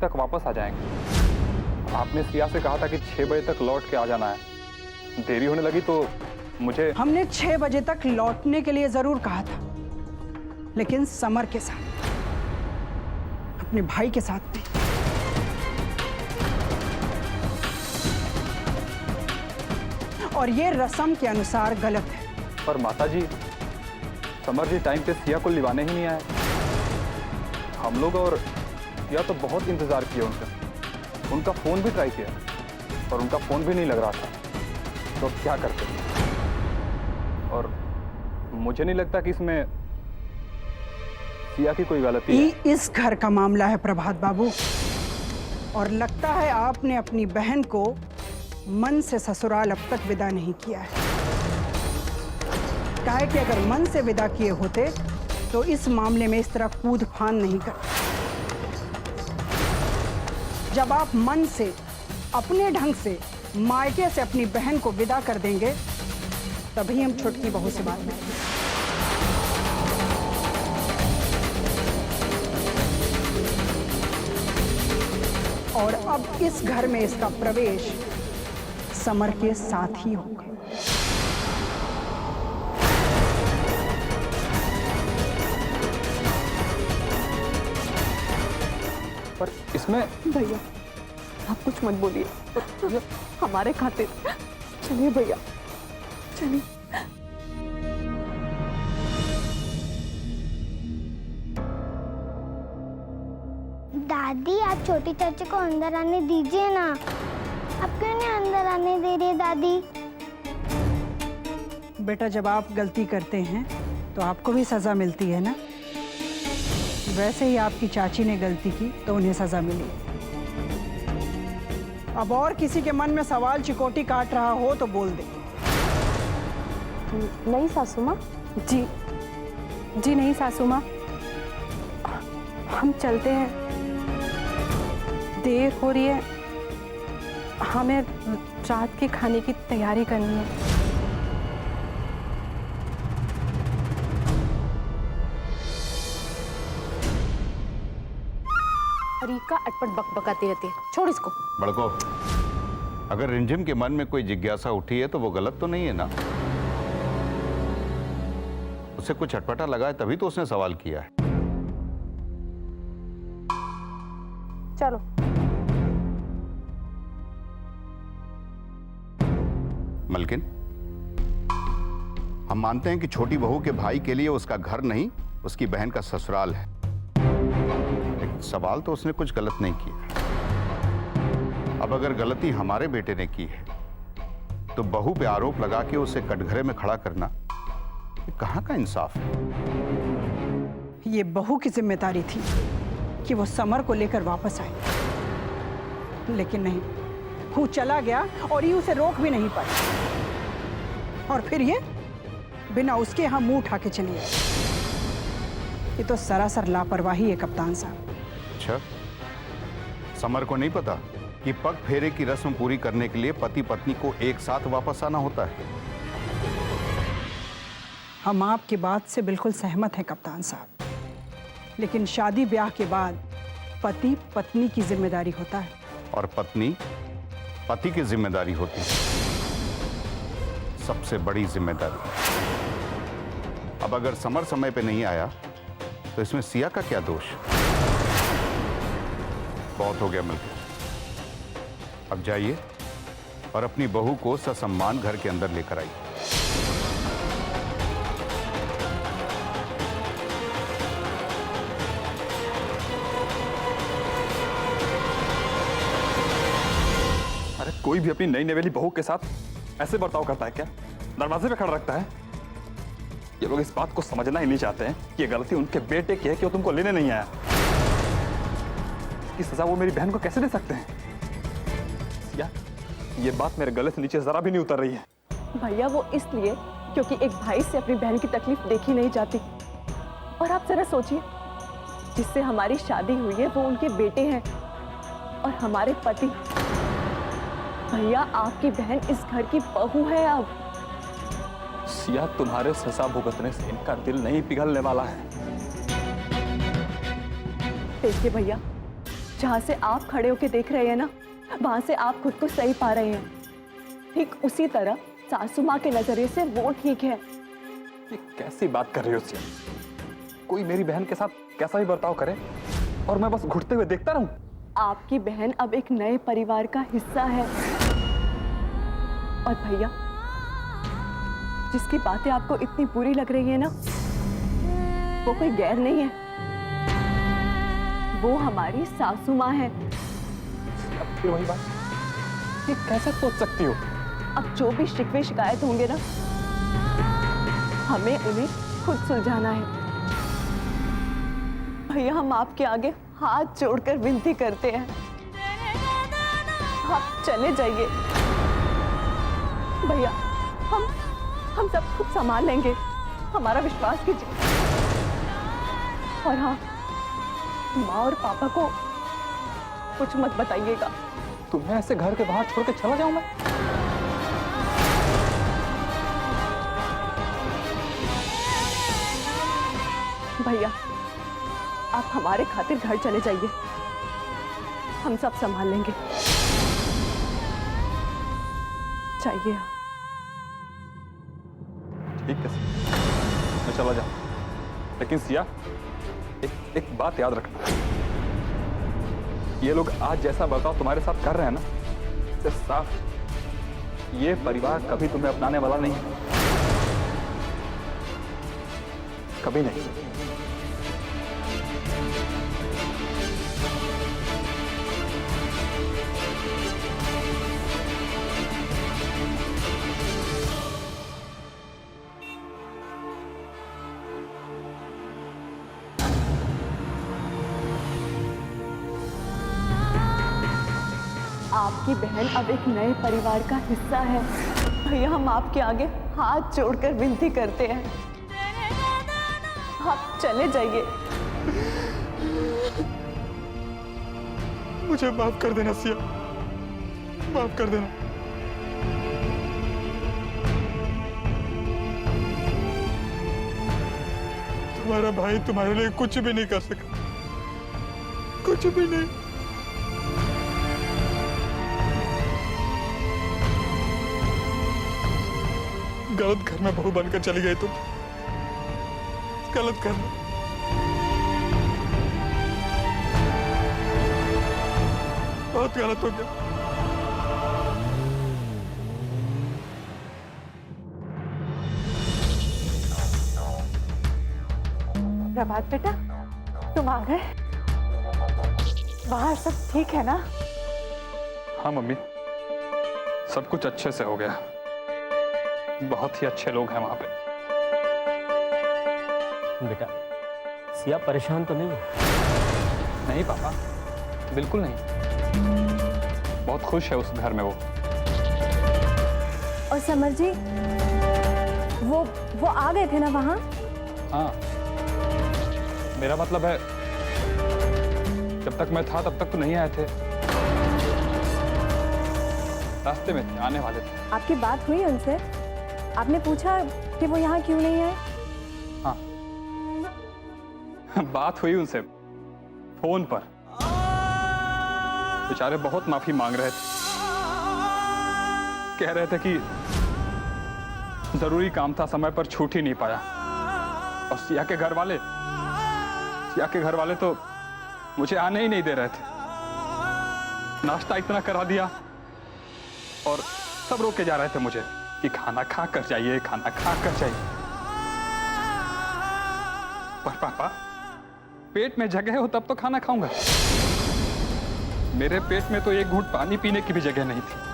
तक वापस आ जाएंगे। आपने सिया से कहा था कि 6 बजे तक लौट के आ जाना है। देरी होने लगी तो मुझे हमने 6 बजे तक लौटने के लिए जरूर कहा था, लेकिन समर के साथ, अपने भाई के साथ नहीं। और ये रस्म के अनुसार गलत है। पर माताजी, समर जी टाइम पे सिया को लिवाने ही नहीं आए। हम लोग और सिया तो बहुत इंतजार किया उनका फोन भी ट्राई किया, पर उनका फोन भी नहीं लग रहा था। तो अब क्या करते? और मुझे नहीं लगता कि इसमें सिया की कोई गलती है। इस घर का मामला है प्रभात बाबू, और लगता है आपने अपनी बहन को मन से ससुराल अब तक विदा नहीं किया है। काहे कि अगर मन से विदा किए होते तो इस मामले में इस तरह कूद फान नहीं करते। जब आप मन से, अपने ढंग से मायके से अपनी बहन को विदा कर देंगे, तभी हम छुटकी बहू से बात करेंगे। और अब इस घर में इसका प्रवेश समर के साथ ही होगा। पर इसमें भैया आप कुछ मत बोलिए, हमारे खातिर। चलिए भैया, चलिए। दादी, आप छोटी चाची को अंदर आने दीजिए ना। आप क्यों नहीं अंदर आने दे रही दादी? बेटा, जब आप गलती करते हैं तो आपको भी सजा मिलती है ना। वैसे ही आपकी चाची ने गलती की तो उन्हें सजा मिली। अब और किसी के मन में सवाल चिकोटी काट रहा हो तो बोल दे। नहीं सासू माँ जी, जी नहीं सासू माँ, हम चलते हैं, देर हो रही है, हमें रात के खाने की तैयारी करनी है। रीका अटपट बकबकाती रहती है, छोड़ इसको। बड़को, अगर रिमझिम के मन में कोई जिज्ञासा उठी है तो वो गलत तो नहीं है ना। उसे कुछ अटपटा लगा है तभी तो उसने सवाल किया है। चलो। मलकिन, हम मानते हैं कि छोटी बहू के भाई के लिए उसका घर नहीं, उसकी बहन का ससुराल है। लेकिन सवाल तो उसने कुछ गलत नहीं किया। अब अगर गलती हमारे बेटे ने की है तो बहू पे आरोप लगा के उसे कटघरे में खड़ा करना, ये कहाँ का इंसाफ है? ये बहू की जिम्मेदारी थी कि वो समर को लेकर वापस आए, लेकिन नहीं, वो चला गया और ये उसे रोक भी नहीं पाई। और फिर ये बिना उसके यहाँ मुंह उठा के चली आई। ये तो सरासर लापरवाही है कप्तान साहब। अच्छा, समर को नहीं पता कि पग फेरे की रस्म पूरी करने के लिए पति पत्नी को एक साथ वापस आना होता है? हम आपकी बात से बिल्कुल सहमत हैं कप्तान साहब, लेकिन शादी ब्याह के बाद पति पत्नी की जिम्मेदारी होता है और पत्नी पति की जिम्मेदारी होती है, सबसे बड़ी जिम्मेदारी। अब अगर समर समय पे नहीं आया तो इसमें सिया का क्या दोष? बहुत हो गया मिलकर, अब जाइए और अपनी बहू को ससम्मान घर के अंदर लेकर आइए। अरे कोई भी अपनी नई नवेली बहू के साथ ऐसे बर्ताव करता है क्या? दरवाजे पे खड़ा रखता है? ये लोग इस बात को समझना ही नहीं चाहते हैं कि ये गलती उनके बेटे की है कि वो तुमको लेने नहीं आया। इसकी सजा वो मेरी बहन को कैसे दे सकते हैं? या ये बात मेरे गले से नीचे जरा भी नहीं उतर रही है। भैया वो इसलिए क्योंकि एक भाई से अपनी बहन की तकलीफ देखी नहीं जाती। और आप जरा सोचिए, जिससे हमारी शादी हुई है वो उनके बेटे हैं और हमारे पति। भैया आपकी बहन इस घर की बहू है। अब सिया, तुम्हारे सजा भुगतने से इनका दिल नहीं पिघलने वाला है। देखिए भैया, जहां से आप खड़े होके देख रहे हैं ना, वहां से आप खुद को सही पा रहे हैं। ठीक उसी तरह सासू माँ के नजरिए से वो ठीक है। ये कैसी बात कर रही हो सिया? कोई मेरी बहन के साथ कैसा भी बर्ताव करे और मैं बस घुटते हुए देखता रहूं? आपकी बहन अब एक नए परिवार का हिस्सा है। और भैया, जिसकी बातें आपको इतनी बुरी लग रही है ना, वो कोई गैर नहीं है, वो हमारी सासू माँ है। फिर वही बात, ये कैसे सोच सकती हो? अब जो भी शिकवे शिकायत होंगे ना, हमें उन्हें खुद सुलझाना है। भैया, हम आपके आगे हाथ जोड़कर विनती करते हैं, आप चले जाइए। भैया, हम सब कुछ संभाल लेंगे, हमारा विश्वास कीजिए। और हाँ, माँ और पापा को कुछ मत बताइएगा। तुम्हें ऐसे घर के बाहर छोड़ के चला जाऊं मैं? भैया, आप हमारे खातिर घर चले जाइए, हम सब संभाल लेंगे। चाहिए ठीक है, मैं चला जाऊं, लेकिन सिया एक बात याद रखना, ये लोग आज जैसा बर्ताव तुम्हारे साथ कर रहे हैं ना, इससे साफ ये परिवार कभी तुम्हें अपनाने वाला नहीं है, कभी नहीं। आपकी बहन अब एक नए परिवार का हिस्सा है। भैया, हम आपके आगे हाथ जोड़कर विनती करते हैं, आप चले जाइए। मुझे माफ कर देना सिया, माफ कर देना। तुम्हारा भाई तुम्हारे लिए कुछ भी नहीं कर सका, कुछ भी नहीं। गलत घर में बहू बनकर चली गई तुम, गलत घर में। बहुत गलत हो गया। प्रभात बेटा, तुम आ गए? बाहर सब ठीक है ना? हाँ मम्मी, सब कुछ अच्छे से हो गया, बहुत ही अच्छे लोग हैं वहां पे। बेटा, सिया परेशान तो नहीं? नहीं पापा, बिल्कुल नहीं, बहुत खुश है उस घर में वो। और समर जी, वो आ गए थे ना वहाँ? हाँ, मेरा मतलब है जब तक मैं था तब तक तो नहीं आए थे, रास्ते में थे, आने वाले थे। आपकी बात हुई उनसे? आपने पूछा कि वो यहाँ क्यों नहीं आए? हाँ, बात हुई उनसे फोन पर। बेचारे बहुत माफी मांग रहे थे, कह रहे थे कि जरूरी काम था, समय पर छूट ही नहीं पाया। और सिया के घर वाले तो मुझे आने ही नहीं दे रहे थे। नाश्ता इतना करा दिया और सब रोक के जा रहे थे मुझे कि खाना खा कर जाइए, खाना खा कर जाइए। पर पापा, पेट में जगह हो तब तो खाना खाऊंगा। मेरे पेट में तो एक घूंट पानी पीने की भी जगह नहीं थी।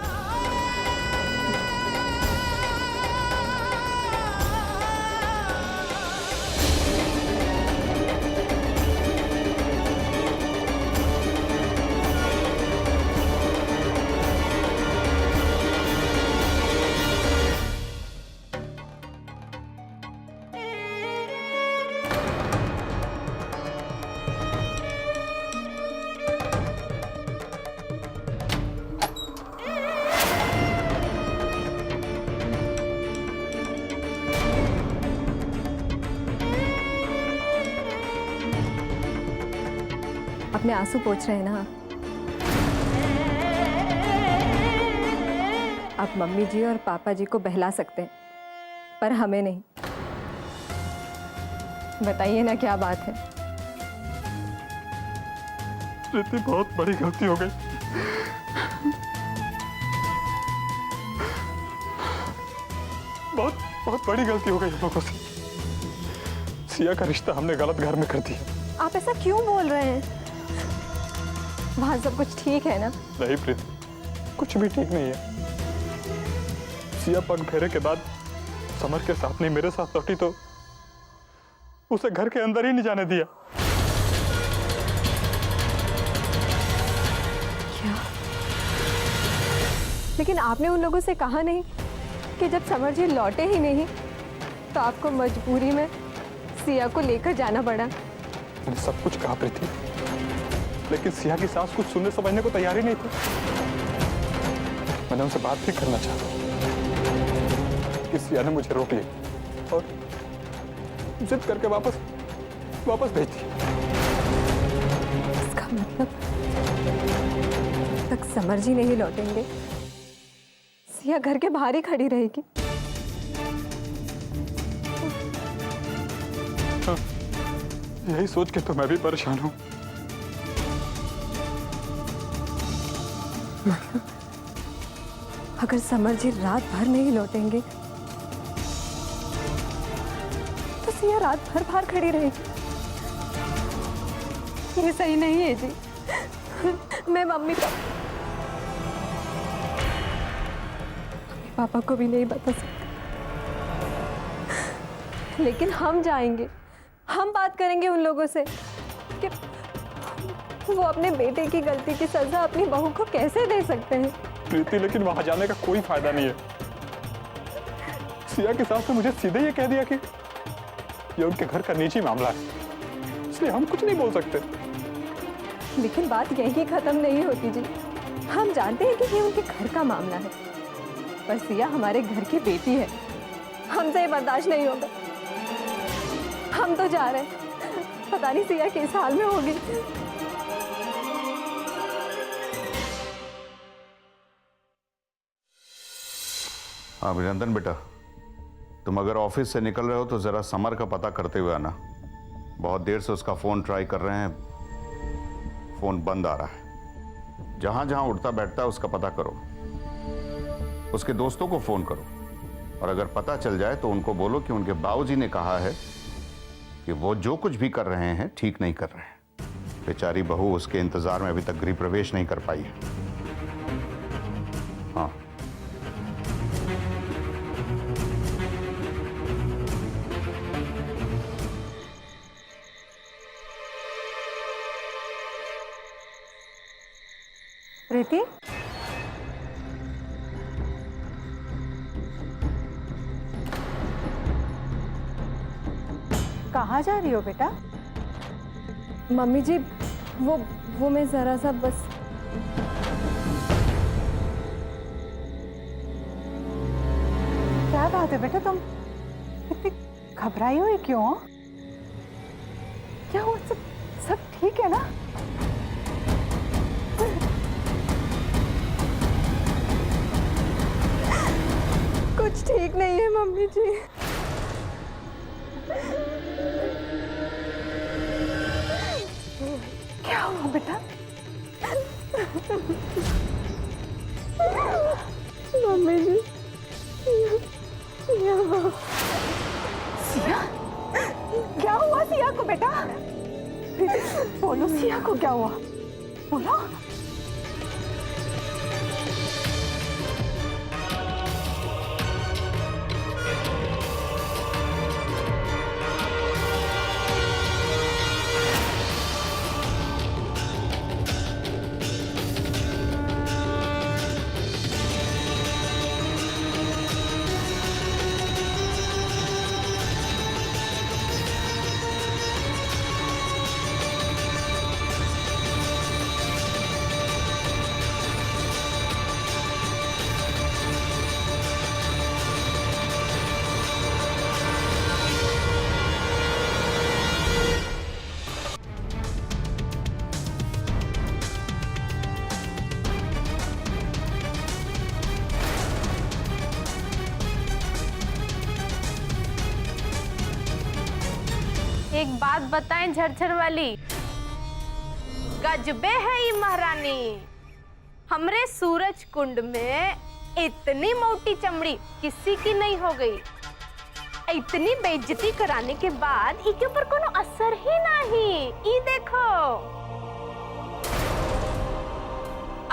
अपने आंसू पोंछ रहे हैं ना आप मम्मी जी और पापा जी को बहला सकते हैं, पर हमें नहीं। बताइए ना क्या बात है? प्रीति, बहुत बड़ी गलती हो गई। बहुत बड़ी गलती हो गई हम लोगों से। सिया का रिश्ता हमने गलत घर में कर दिया। आप ऐसा क्यों बोल रहे हैं? वहाँ सब कुछ ठीक है ना? नहीं प्रीति, कुछ भी ठीक नहीं है। सिया पग फेरे के बाद समर के साथ नहीं मेरे साथ लौटी तो उसे घर के अंदर ही नहीं जाने दिया। क्या? लेकिन आपने उन लोगों से कहा नहीं कि जब समर जी लौटे ही नहीं तो आपको मजबूरी में सिया को लेकर जाना पड़ा? मैंने सब कुछ कहा प्रीति, लेकिन सिया की सास कुछ सुनने समझने को तैयार ही नहीं थी। मैंने उनसे बात भी करना चाहा कि सिया ने मुझे रोक लिया और जिद करके वापस भेज दिया। इसका मतलब तक समर जी नहीं लौटेंगे, सिया घर के बाहर ही खड़ी रहेगी। हाँ, यही सोच के तो मैं भी परेशान हूं। अगर समर जी रात भर नहीं लौटेंगे तो सिया रात भर बाहर खड़ी रहेगी। ये सही नहीं है जी। मैं मम्मी पापा को भी नहीं बता सकती, लेकिन हम जाएंगे, हम बात करेंगे उन लोगों से कि वो अपने बेटे की गलती की सजा अपनी बहू को कैसे दे सकते हैं। प्रीति, लेकिन वहां जाने का कोई फायदा नहीं है। सिया के साथ मुझे सीधे ये कह दिया कि ये उनके घर का निजी मामला है, इसलिए हम कुछ नहीं बोल सकते। लेकिन बात यही खत्म नहीं होती जी। हम जानते हैं कि ये उनके घर का मामला है, पर सिया हमारे घर की बेटी है, हमसे ये बर्दाश्त नहीं होगा। हम तो जा रहे हैं, पता नहीं सिया किस हाल में होगी। अभिनंदन बेटा, तुम अगर ऑफिस से निकल रहे हो तो जरा समर का पता करते हुए आना। बहुत देर से उसका फोन ट्राई कर रहे हैं, फोन बंद आ रहा है। जहां जहां उठता बैठता है उसका पता करो, उसके दोस्तों को फोन करो, और अगर पता चल जाए तो उनको बोलो कि उनके बाबूजी ने कहा है कि वो जो कुछ भी कर रहे हैं ठीक नहीं कर रहे हैं। बेचारी बहू उसके इंतजार में अभी तक गृह प्रवेश नहीं कर पाई है। हाँ, प्रीति, कहाँ जा रही हो बेटा? मम्मी जी वो मैं जरा सा बस क्या बात है बेटा, तुम इतनी घबराई हुई क्यों हो? क्या हुआ? सब ठीक है ना? कुछ ठीक नहीं है मम्मी जी। क्या हुआ बेटा? मम्मी जी सिया, क्या हुआ सिया को बेटा? बोलो सिया को क्या हुआ? बोलो। एक बात बताएं झरझर वाली, गजबे है ये महारानी। हमरे सूरज कुंड में इतनी मोटी चमड़ी किसी की नहीं हो गई। इतनी बेइज्जती कराने के बाद इसके ऊपर कोनो असर ही नहीं। ये देखो।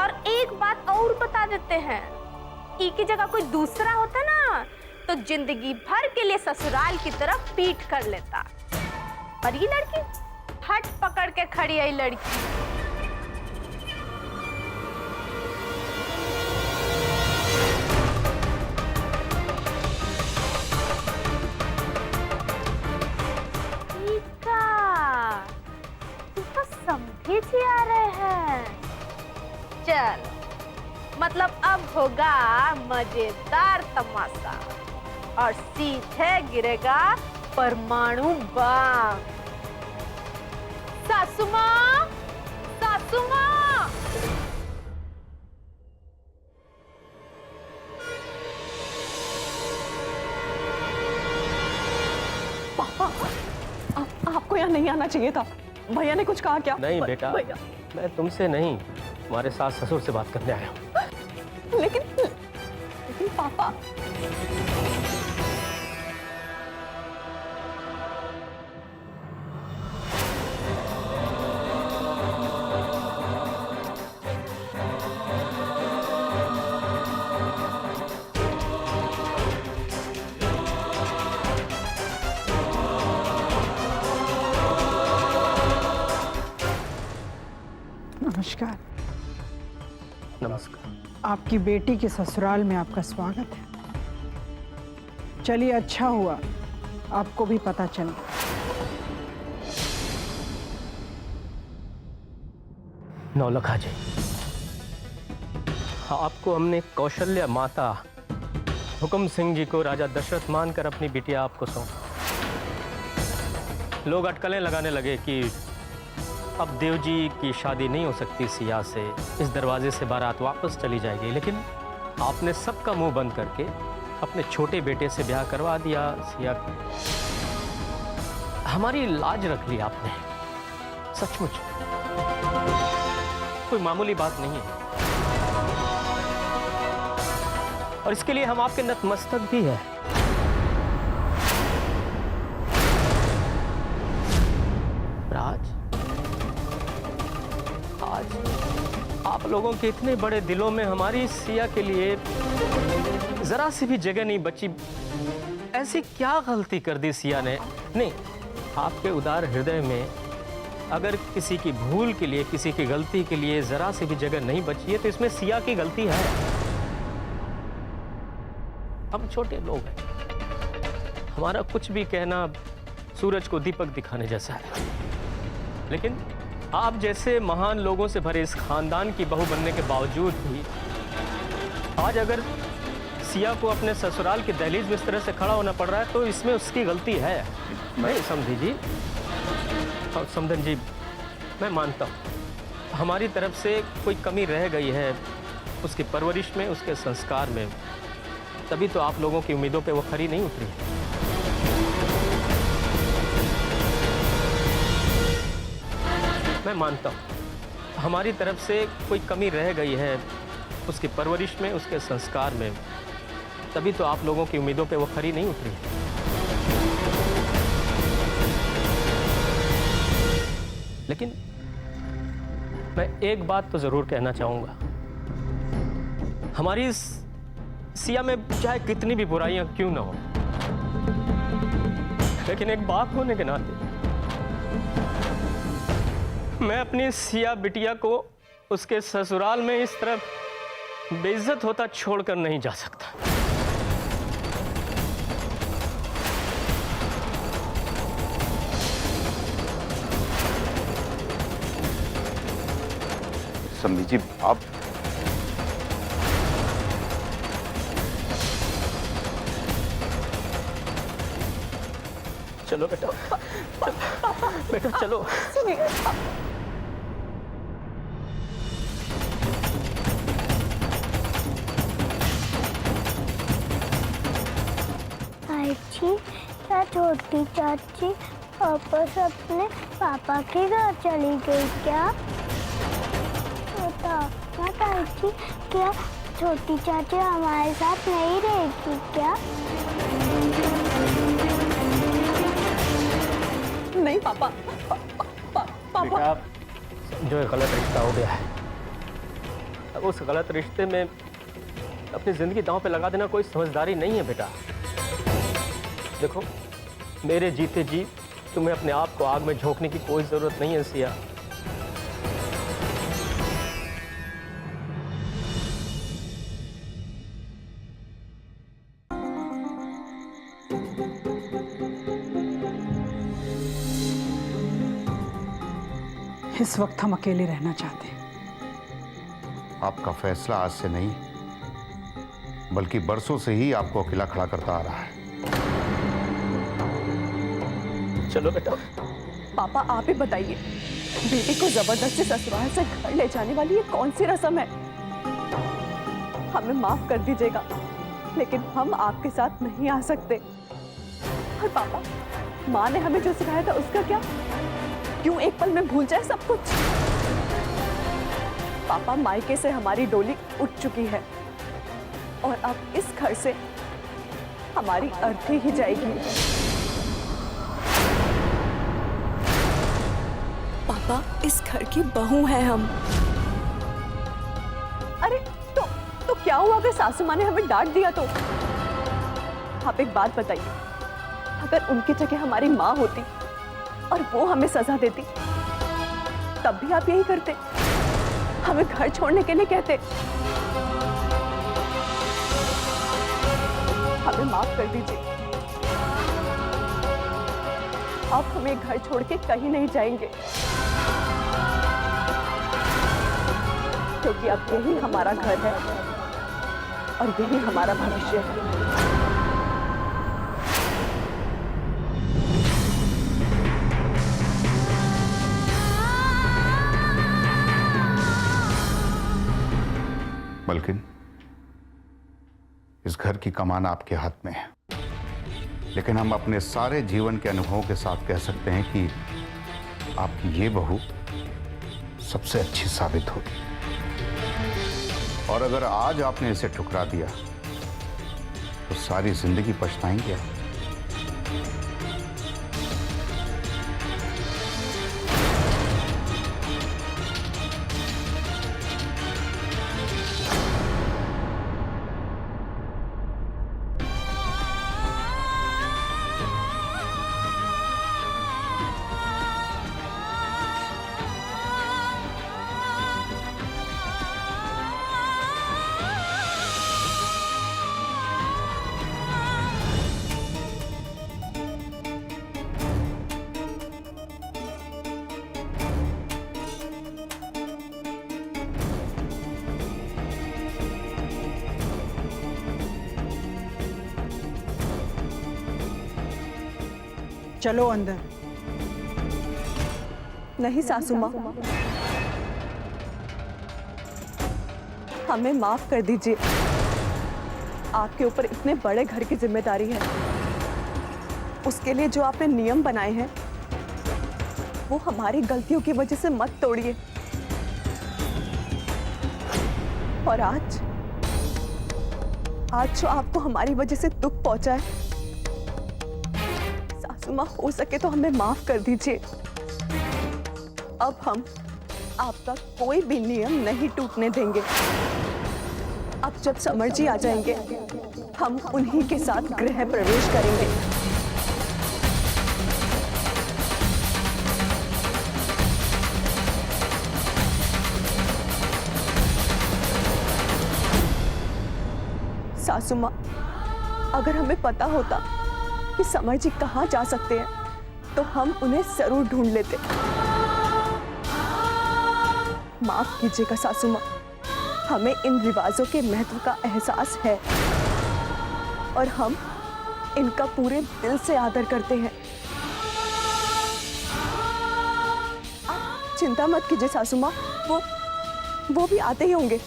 और एक बात और बता देते हैं, ई की जगह कोई दूसरा होता ना तो जिंदगी भर के लिए ससुराल की तरफ पीठ कर लेता। और ये लड़की हट पकड़ के खड़ी है। लड़की इसको समझे जी आ रहे हैं। चल, मतलब अब होगा मजेदार तमाशा और सीधे गिरेगा परमाणु बम। सासू माँ, सासू माँ। पापा, आपको यहाँ नहीं आना चाहिए था। भैया ने कुछ कहा क्या? नहीं बेटा, भैया, मैं तुमसे नहीं, तुम्हारे सास ससुर से बात करने आया हूँ। लेकिन पापा, नमस्कार। नमस्कार। आपकी बेटी के ससुराल में आपका स्वागत है। चलिए, अच्छा हुआ आपको भी पता चला। नौलखा जी, आपको हमने कौशल्या माता हुक्म सिंह जी को राजा दशरथ मानकर अपनी बिटिया आपको सौंपा। लोग अटकलें लगाने लगे कि अब देव जी की शादी नहीं हो सकती सिया से, इस दरवाजे से बारात वापस चली जाएगी। लेकिन आपने सबका मुंह बंद करके अपने छोटे बेटे से ब्याह करवा दिया सिया। हमारी लाज रख ली आपने, सचमुच कोई मामूली बात नहीं है। और इसके लिए हम आपके नतमस्तक भी हैं। राज, आज आप लोगों के इतने बड़े दिलों में हमारी सिया के लिए जरा सी भी जगह नहीं बची। ऐसी क्या गलती कर दी सिया ने? नहीं, आपके उदार हृदय में अगर किसी की भूल के लिए, किसी की गलती के लिए जरा सी भी जगह नहीं बची है तो इसमें सिया की गलती है। हम छोटे लोग हैं, हमारा कुछ भी कहना सूरज को दीपक दिखाने जैसा है, लेकिन आप जैसे महान लोगों से भरे इस खानदान की बहू बनने के बावजूद भी आज अगर सिया को अपने ससुराल की दहलीज में इस तरह से खड़ा होना पड़ रहा है तो इसमें उसकी गलती है। नहीं समझी जी और समधन जी, मैं मानता हूँ हमारी तरफ से कोई कमी रह गई है उसकी परवरिश में, उसके संस्कार में, तभी तो आप लोगों की उम्मीदों पे वो खरी नहीं उतरी। मैं मानता हूँ हमारी तरफ से कोई कमी रह गई है उसकी परवरिश में, उसके संस्कार में, तभी तो आप लोगों की उम्मीदों पे वो खरी नहीं उतरी। लेकिन मैं एक बात तो जरूर कहना चाहूंगा, हमारी इस सिया में चाहे कितनी भी बुराइयां क्यों ना हो, लेकिन एक बाप होने के नाते मैं अपनी सिया बिटिया को उसके ससुराल में इस तरह बेइज्जत होता छोड़कर नहीं जा सकता। समझी जी, आप चलो बेटा, बेटा चलो। आजी, क्या छोटी चाची वापस अपने पापा के घर चली गई क्या? आजी, क्या छोटी चाची हमारे साथ नहीं रहेगी क्या? नहीं पापा, पापा बेटा, जो एक गलत रिश्ता हो गया है, अब उस गलत रिश्ते में अपनी जिंदगी दांव पे लगा देना कोई समझदारी नहीं है बेटा। देखो, मेरे जीते जी तुम्हें अपने आप को आग में झोंकने की कोई जरूरत नहीं है सिया। इस वक्त हम अकेले रहना चाहते हैं। आपका फैसला आज से नहीं बल्कि बरसों से ही आपको अकेला खड़ा करता आ रहा है। चलो बेटा। पापा आप ही बताइए, बेटी को जबरदस्ती ससुराल से घर ले जाने वाली ये कौन सी रस्म है? हमें माफ कर दीजिएगा, लेकिन हम आपके साथ नहीं आ सकते। और पापा, माँ ने हमें जो सिखाया था उसका क्या? क्यों एक पल में भूल जाए सब कुछ? पापा, मायके से हमारी डोली उठ चुकी है और अब इस घर से हमारी अर्थी ही जाएगी। पापा, इस घर की बहू हैं हम। अरे तो क्या हुआ अगर सासू माँ ने हमें डांट दिया तो? आप एक बात बताइए, अगर उनकी जगह हमारी माँ होती और वो हमें सजा देती, तब भी आप यही करते? हमें घर छोड़ने के लिए कहते? हमें माफ कर दीजिए, आप हमें घर छोड़ के कहीं नहीं जाएंगे, क्योंकि अब यही हमारा घर है और यही हमारा भविष्य है। बल्कि इस घर की कमान आपके हाथ में है, लेकिन हम अपने सारे जीवन के अनुभवों के साथ कह सकते हैं कि आपकी ये बहू सबसे अच्छी साबित होगी। और अगर आज आपने इसे ठुकरा दिया तो सारी जिंदगी पछताएंगे आप। चलो अंदर। नहीं सासू माँ, हमें माफ कर दीजिए। आपके ऊपर इतने बड़े घर की जिम्मेदारी है, उसके लिए जो आपने नियम बनाए हैं वो हमारी गलतियों की वजह से मत तोड़िए। और आज जो आपको हमारी वजह से दुख पहुंचा है, सासू माँ हो सके तो हमें माफ कर दीजिए। अब हम आपका कोई भी नियम नहीं टूटने देंगे। अब जब समर जी आ जाएंगे, हम उन्हीं के साथ गृह प्रवेश करेंगे। सासू माँ, अगर हमें पता होता कि समर जी कहाँ जा सकते हैं तो हम उन्हें जरूर ढूंढ लेते। माफ कीजिएगा सासू माँ, हमें इन रिवाजों के महत्व का एहसास है और हम इनका पूरे दिल से आदर करते हैं। आप चिंता मत कीजिए सासू माँ, वो भी आते ही होंगे।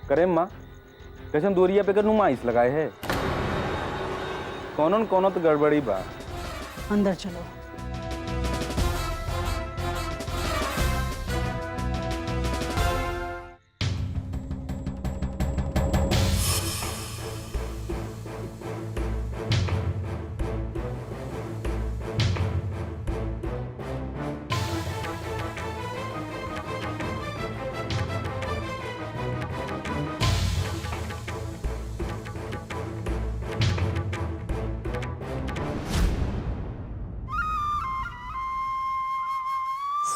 करे माँ, कैसे दूरिया पे कर नुमाइश लगाए है, कोनो न कोनो तो गड़बड़ी बा। अंदर चलो।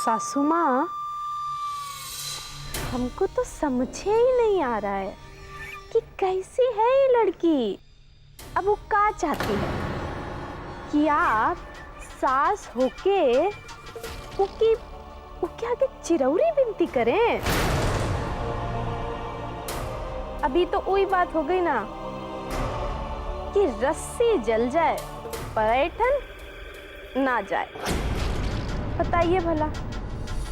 सासू माँ, हमको तो समझे ही नहीं आ रहा है कि कैसी है ये लड़की। अब वो क्या चाहती है कि आप सास होके वो क्या आगे चिरौरी बिनती करें? अभी तो वही बात हो गई ना कि रस्सी जल जाए पैठन ना जाए। बताइए भला,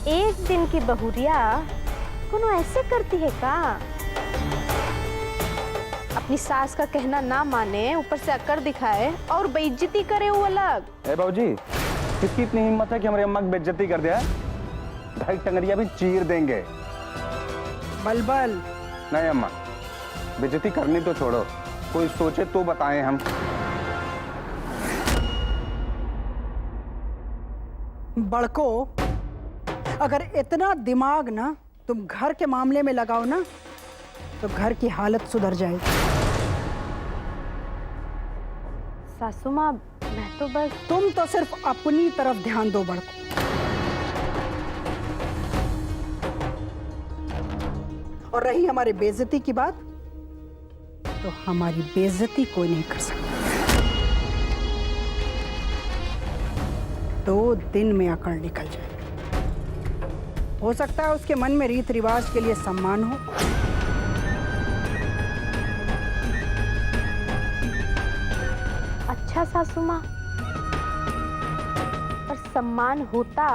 एक दिन की बहुरिया कोनो ऐसे करती है का? अपनी सास का कहना ना माने, ऊपर से अकड़ दिखाए और बेइज्जती करे वो अलग। ए बाबूजी, किसकी इतनी हिम्मत है कि हमारे अम्मा की बेइज्जती कर दिया? ढाई टंगरिया भी चीर देंगे। बलबल। नहीं अम्मा, बेइज्जती करनी तो छोड़ो, कोई सोचे तो बताएं हम। बड़को, अगर इतना दिमाग ना तुम घर के मामले में लगाओ ना तो घर की हालत सुधर जाएगी। सासू माँ, मैं तो बस। तुम तो सिर्फ अपनी तरफ ध्यान दो बड़को। और रही हमारी बेइज्जती की बात, तो हमारी बेइज्जती कोई नहीं कर सकता। 2 दिन में अकड़ निकल जाए। हो सकता है उसके मन में रीत रिवाज के लिए सम्मान हो, अच्छा सासू माँ, पर सम्मान होता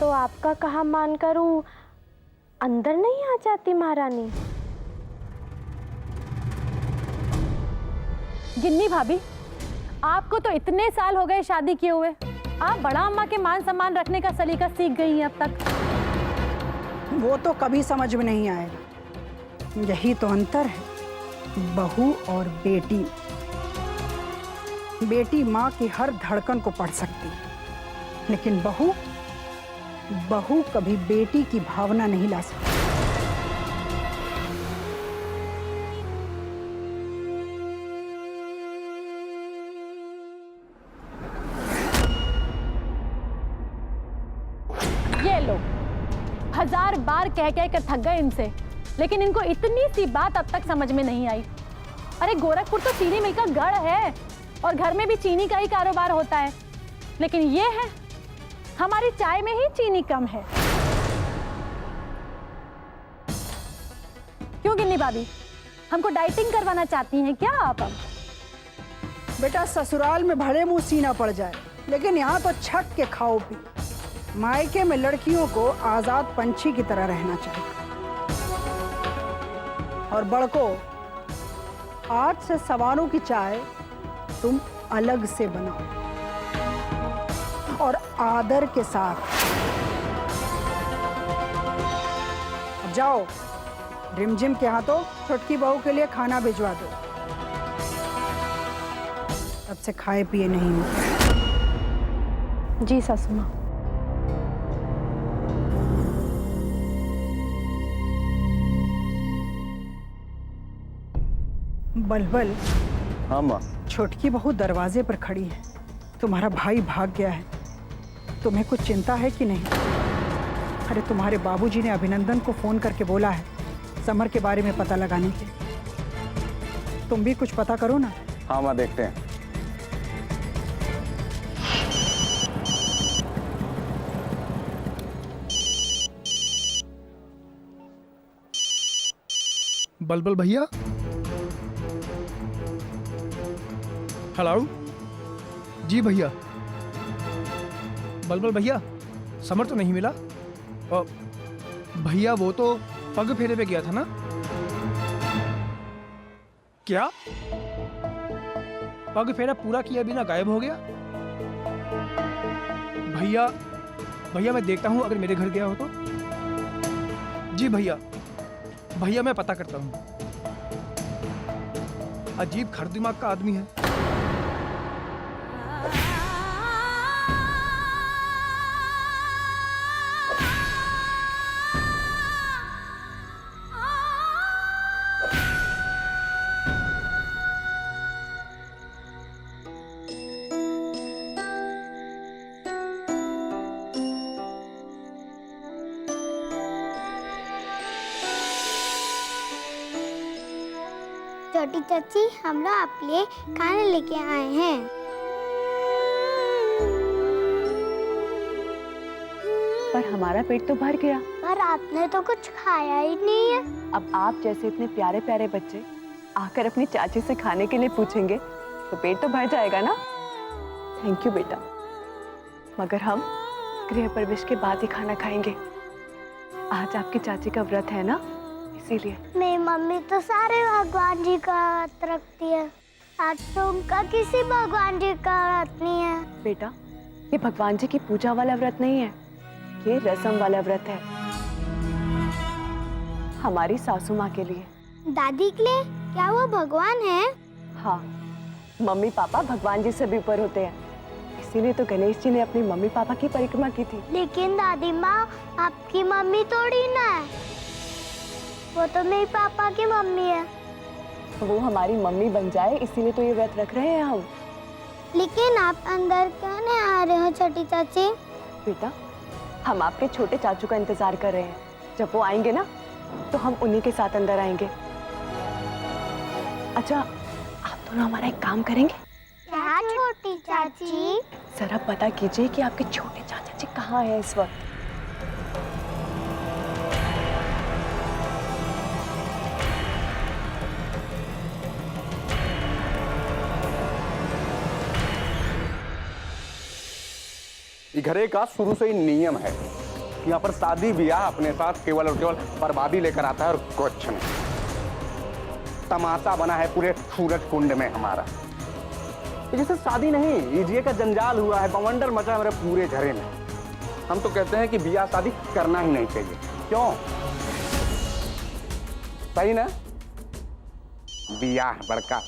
तो आपका कहा मान करूं अंदर नहीं आ जाती महारानी? गिन्नी भाभी, आपको तो इतने साल हो गए शादी किए हुए, आप बड़ा अम्मा के मान सम्मान रखने का सलीका सीख गई हैं अब तक। वो तो कभी समझ में नहीं आएगा। यही तो अंतर है बहू और बेटी। बेटी माँ की हर धड़कन को पढ़ सकती है, लेकिन बहू कभी बेटी की भावना नहीं ला सकती। ये लो, 1000 बार कह कर थक गए इनसे, लेकिन इनको इतनी सी बात अब तक समझ में नहीं आई। अरे गोरखपुर तो चीनी मिल का गढ़ है और घर में भी चीनी का ही कारोबार होता है, लेकिन ये है हमारी चाय में ही चीनी कम है। क्यों गिन्नी भाभी, हमको डाइटिंग करवाना चाहती हैं क्या आप? अब बेटा ससुराल में भले मुंह सीना पड़ जाए, लेकिन यहाँ तो छक के खाओ पी। मायके में लड़कियों को आजाद पंछी की तरह रहना चाहिए। और बड़को, आज से सवारों की चाय तुम अलग से बनाओ और आदर के साथ। अब जाओ, रिमझिम के हाथों छुटकी बहू के लिए खाना भिजवा दो। अब से खाए पिए नहीं मिलते। जी सासू माँ। बलबल, हाँ माँ। छोटकी बहू दरवाजे पर खड़ी है। तुम्हारा भाई भाग गया है, तुम्हें कुछ चिंता है कि नहीं? अरे तुम्हारे बाबूजी ने अभिनंदन को फोन करके बोला है समर के बारे में पता लगाने के लिए। तुम भी कुछ पता करो ना। हाँ माँ, देखते हैं। बलबल भैया, हेलो जी भैया। बलबल भैया, समर तो नहीं मिला? भैया वो तो पग फेरे पे गया था ना? क्या पग फेरा पूरा किया बिना गायब हो गया? भैया भैया मैं देखता हूँ, अगर मेरे घर गया हो तो। जी भैया, भैया मैं पता करता हूँ। अजीब खर दिमाग का आदमी है। छोटी चाची, हम लोग आपके लिए खाना लेके आए हैं। पर हमारा पेट तो भर गया। पर आपने तो कुछ खाया ही नहीं है। अब आप जैसे इतने प्यारे प्यारे बच्चे आकर अपनी चाची से खाने के लिए पूछेंगे तो पेट तो भर जाएगा ना। थैंक यू बेटा, मगर हम गृह प्रवेश के बाद ही खाना खाएंगे। आज आपकी चाची का व्रत है ना, इसीलिए। मेरी मम्मी तो सारे भगवान जी का व्रत रखती है, आज तो उनका किसी भगवान जी का व्रत नहीं है। बेटा, ये भगवान जी की पूजा वाला व्रत नहीं है, ये रस्म वाला व्रत है, हमारी सासू माँ के लिए। दादी के लिए? क्या वो भगवान है? हाँ, मम्मी पापा भगवान जी से भी ऊपर होते हैं, इसीलिए तो गणेश जी ने अपनी मम्मी पापा की परिक्रमा की थी। लेकिन दादी माँ, आपकी मम्मी थोड़ी ना है, वो तो मेरे पापा की मम्मी है। वो हमारी मम्मी बन जाए इसीलिए तो ये व्रत रख रहे हैं हम। लेकिन आप अंदर क्यों नहीं आ रहे हो छोटी चाची? बेटा, हम आपके छोटे चाचू का इंतजार कर रहे हैं, जब वो आएंगे ना तो हम उन्हीं के साथ अंदर आएंगे। अच्छा, आप दोनों हमारा एक काम करेंगे? क्या छोटी चाची? जरा पता कीजिए कि आपके छोटे चाचा जी कहाँ हैं इस वक्त। घरे का शुरू से ही नियम है कि यहाँ पर शादी ब्याह अपने साथ केवल और केवल बर्बादी लेकर आता है और कुछ नहीं। तमाशा बना है पूरे सूरज कुंड में हमारा। जैसे शादी नहीं, ईजिए का जंजाल हुआ है, बवंडर मचा है मेरे पूरे घरे में। हम तो कहते हैं कि ब्याह शादी करना ही नहीं चाहिए। क्यों? सही ना? ब्याह बड़का।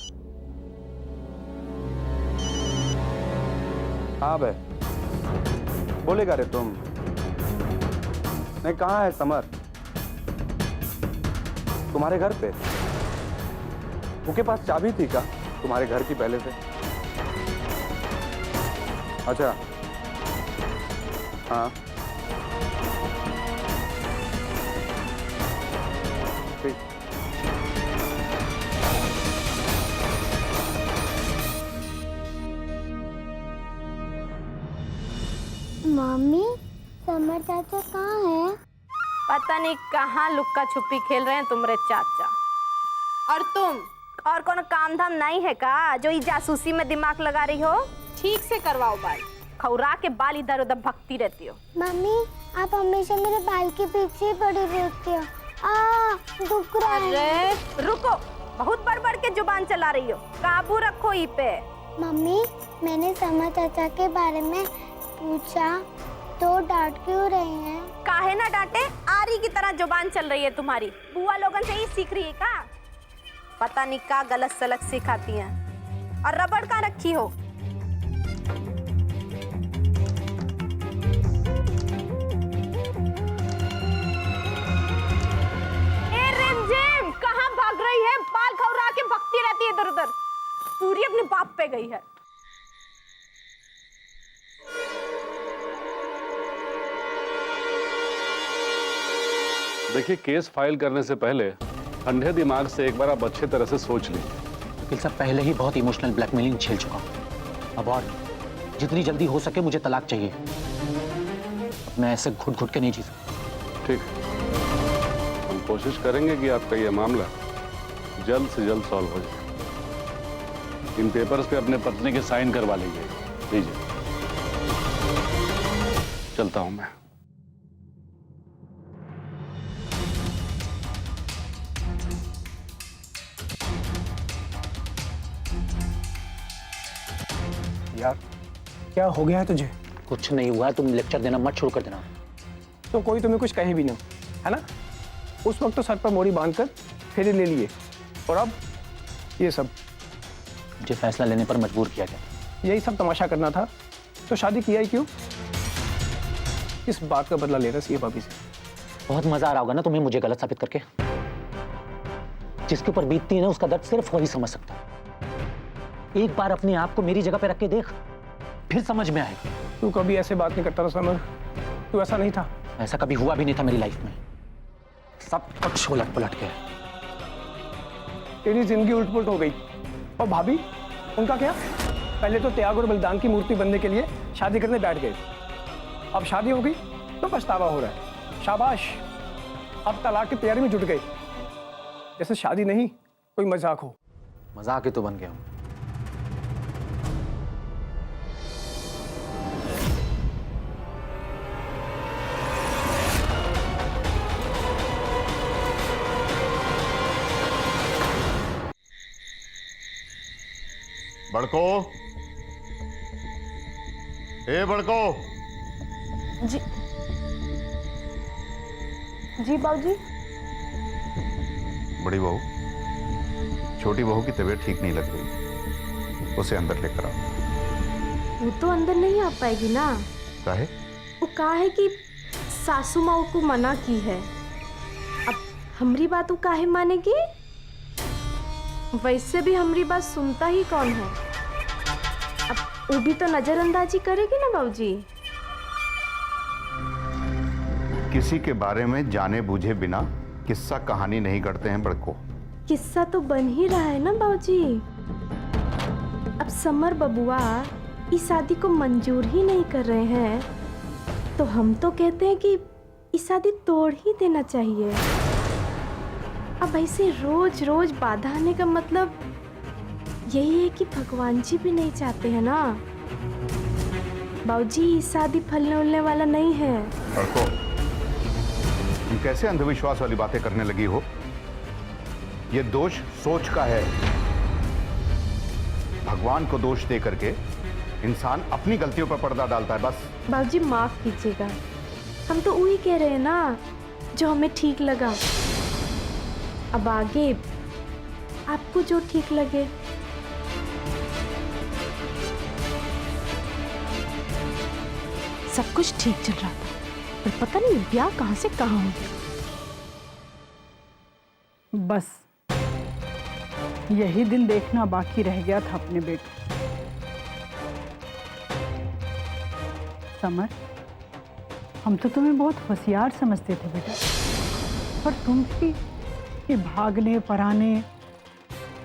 हाँ बे, बोलेगा रे तुम? नहीं, कहाँ है समर? तुम्हारे घर पे? उसके पास चाबी थी क्या तुम्हारे घर की पहले से? अच्छा, हाँ ठीक। मम्मी, समर चाचा कहाँ है? पता नहीं कहाँ लुक्का छुपी खेल रहे हैं तुम्हारे चाचा। और तुम और कौन काम धाम नहीं है का जो ये जासूसी में दिमाग लगा रही हो? ठीक से करवाओ बाल, खौरा के बाल इधर उधर भगती रहती हो। मम्मी आप हमेशा मेरे बाल के पीछे ही पड़ी रहती हो। दुख रहा है। अरे रुको, बहुत बढ़ के जुबान चला रही हो, काबू रखो ई पे। मम्मी मैंने समर चाचा के बारे में पूछा तो डांट क्यों रही हैं? काहे ना डांटे, आरी की तरह जुबान चल रही है तुम्हारी। बुआ लोगन से ही सीख रही है का? पता नहीं का गलत सलत सिखाती हैं। और रबड़ कहाँ रखी हो? ए रिमझिम, कहाँ भाग रही है? बाल खौरा के भगती रहती है इधर उधर, पूरी अपने बाप पे गई है। देखिए, केस फाइल करने से पहले ठंडे दिमाग से एक बार आप अच्छे तरह से सोच लीजिए। वकील साहब, पहले ही बहुत इमोशनल ब्लैकमेलिंग झेल चुका हूं। अब और जितनी जल्दी हो सके मुझे तलाक चाहिए। अब मैं ऐसे घुट घुट के नहीं जी सकता। ठीक, हम कोशिश करेंगे कि आपका ये मामला जल्द से जल्द सॉल्व हो जाए। इन पेपर्स पे अपने पत्नी के साइन करवा लीजिए। लीजिए, चलता हूं मैं। यार क्या हो गया है तुझे? कुछ नहीं हुआ, तुम लेक्चर देना मत शुरू कर देना। तो कोई तुम्हें कुछ कहे भी नहीं, है ना? उस वक्त तो सर पर मोरी बांधकर फेरे ले लिए, और अब ये सब। मुझे फैसला लेने पर मजबूर किया गया। यही सब तमाशा करना था तो शादी किया ही क्यों? इस बात का बदला ले रहा सी भाभी से। बहुत मजा आ रहा होगा ना तुम्हें मुझे गलत साबित करके। जिसके ऊपर बीतती है ना उसका दर्द सिर्फ वही समझ सकता है। एक बार अपने आप को मेरी जगह पे रख के देख, फिर समझ में आएगा। तू कभी ऐसे बात नहीं करता था समर, तू ऐसा नहीं था। ऐसा कभी हुआ भी नहीं था मेरी लाइफ में। सब कुछ उलट पुलट गया। तेरी जिंदगी उलट पुलट हो गई। और भाभी, उनका क्या? पहले तो त्याग और बलिदान की मूर्ति बनने के लिए शादी करने बैठ गए, अब शादी हो गई तो पछतावा हो रहा है। शाबाश, अब तलाक की तैयारी में जुट गए, जैसे शादी नहीं कोई मजाक हो। मजाक ही तो बन गया हूं। बड़को, ए बड़को। जी जी बाबूजी। बड़ी बहू, छोटी बहू की तबीयत ठीक नहीं लग रही, उसे अंदर लेकर आओ। वो तो अंदर नहीं आ पाएगी ना। काहे? वो कहा है कि सासू माँ को मना की है। अब हमारी बात वो काहे मानेगी? वैसे भी हमारी बात सुनता ही कौन है? अब वो भी तो नजरअंदाजी करेगी ना बाबूजी। किसी के बारे में जाने बूझे बिना किस्सा कहानी नहीं करते हैं बड़को। किस्सा तो बन ही रहा है ना बाबूजी। अब समर बबुआ इस शादी को मंजूर ही नहीं कर रहे हैं, तो हम तो कहते हैं कि इस शादी तोड़ ही देना चाहिए। अब ऐसे रोज रोज बाधा आने का मतलब यही है कि भगवान जी भी नहीं चाहते हैं ना बाबूजी। इस शादी फलने उलने वाला नहीं है। बड़को, तुम कैसे अंधविश्वास वाली बातें करने लगी हो? ये दोष सोच का है। भगवान को दोष दे करके इंसान अपनी गलतियों पर पर्दा डालता है बस। बाबूजी माफ कीजिएगा, हम तो वही कह रहे हैं ना जो हमें ठीक लगा। अब आगे आपको जो ठीक लगे। सब कुछ ठीक चल रहा था, पर पता नहीं ब्याह कहां से कहां हो गया। बस यही दिन देखना बाकी रह गया था अपने बेटे। समर, हम तो तुम्हें बहुत होशियार समझते थे बेटा, पर तुम भी ये भागने पराने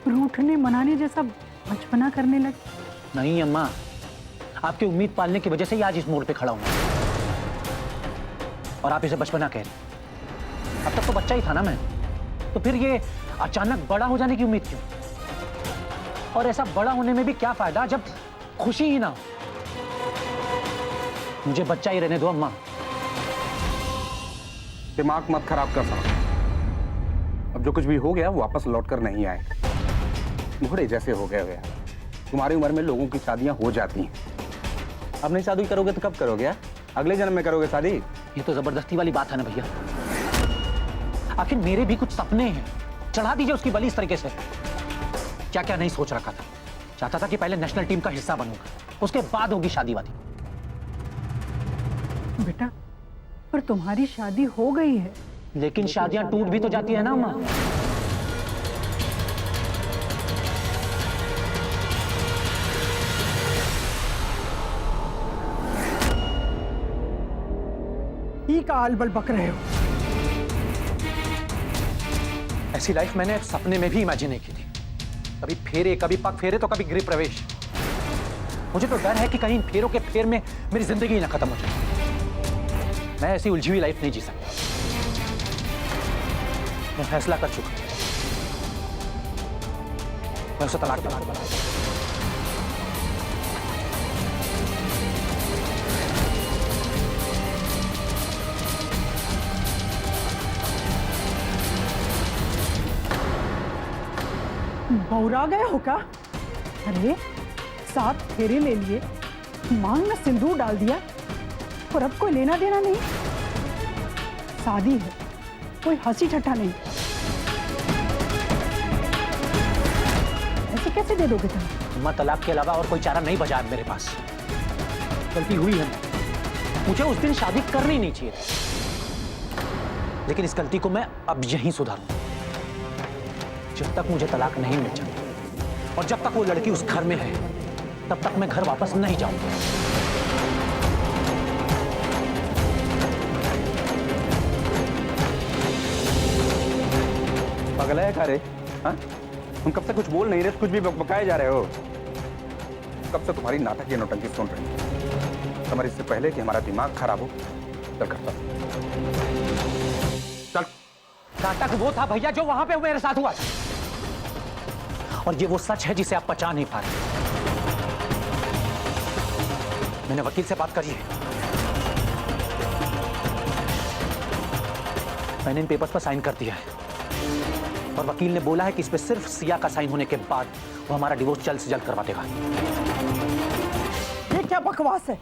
रूठने मनाने जैसा बचपना करने लगे। नहीं अम्मा, आपकी उम्मीद पालने की वजह से ही आज इस मोड़ पे खड़ा हूं, और आप इसे बचपना कह रहे हैं। अब तक तो बच्चा ही था ना मैं, तो फिर ये अचानक बड़ा हो जाने की उम्मीद क्यों? और ऐसा बड़ा होने में भी क्या फायदा जब खुशी ही ना हो। मुझे बच्चा ही रहने दो अम्मा। दिमाग मत खराब कर समर। अब जो कुछ भी हो गया वो वापस लौट कर नहीं आए। घोड़े जैसे हो गए हुए। तुम्हारी उम्र में लोगों की शादियां हो जाती हैं। अब नहीं शादी करोगे तो कब करोगे? अगले जन्म में करोगे शादी? ये तो जबरदस्ती वाली बात है ना भैया। आखिर मेरे भी कुछ सपने हैं, चढ़ा दीजिए उसकी बलि इस तरीके से। क्या क्या नहीं सोच रखा था। चाहता था कि पहले नेशनल टीम का हिस्सा बनूंगा, उसके बाद होगी शादी वादी। बेटा पर तुम्हारी शादी हो गई है। लेकिन शादियां टूट भी तो जाती है ना माँ। ही का अलबल बक रहे हो। ऐसी लाइफ मैंने एक सपने में भी इमेजिन नहीं की थी। कभी फेरे, कभी पग फेरे, तो कभी गृह प्रवेश। मुझे तो डर है कि कहीं इन फेरों के फेर में मेरी जिंदगी ही ना खत्म हो जाए। मैं ऐसी उलझी हुई लाइफ नहीं जी सकता। मैं फैसला कर चुका हूं, मैं उसे तलाक दूंगा। बौरा गए हो क्या? अरे 7 फेरे ले लिए, मांग में सिंदूर डाल दिया और अब कोई लेना देना नहीं। शादी है, कोई हंसी ठट्ठा नहीं। ऐसे कैसे दे दोगे तुम? अम्मा तलाक के अलावा और कोई चारा नहीं बचा है मेरे पास। गलती हुई है, मुझे उस दिन शादी करनी नहीं चाहिए थी। लेकिन इस गलती को मैं अब यहीं सुधारूंगा। जब तक मुझे तलाक नहीं मिल जाती और जब तक वो लड़की उस घर में है, तब तक मैं घर वापस नहीं जाऊंगा। पागल है क्या रे? हाँ? तुम कब से कुछ बोल नहीं रहे, कुछ भी बकाए जा रहे हो। कब से तुम्हारी नाटक या नौटंकी सुन रहे हैं। समर, इससे पहले कि हमारा दिमाग खराब हो, चल करता चल। नाटक वो था भैया जो वहां पे मेरे साथ हुआ था, और ये वो सच है जिसे आप पचा नहीं पा रहे। मैंने वकील से बात करी है। मैंने इन पेपर्स पर साइन कर दिया है और वकील ने बोला है कि इस पे सिर्फ सिया का साइन होने के बाद वो हमारा डिवोर्स जल्द से जल्द करवा देगा। ये क्या बकवास है?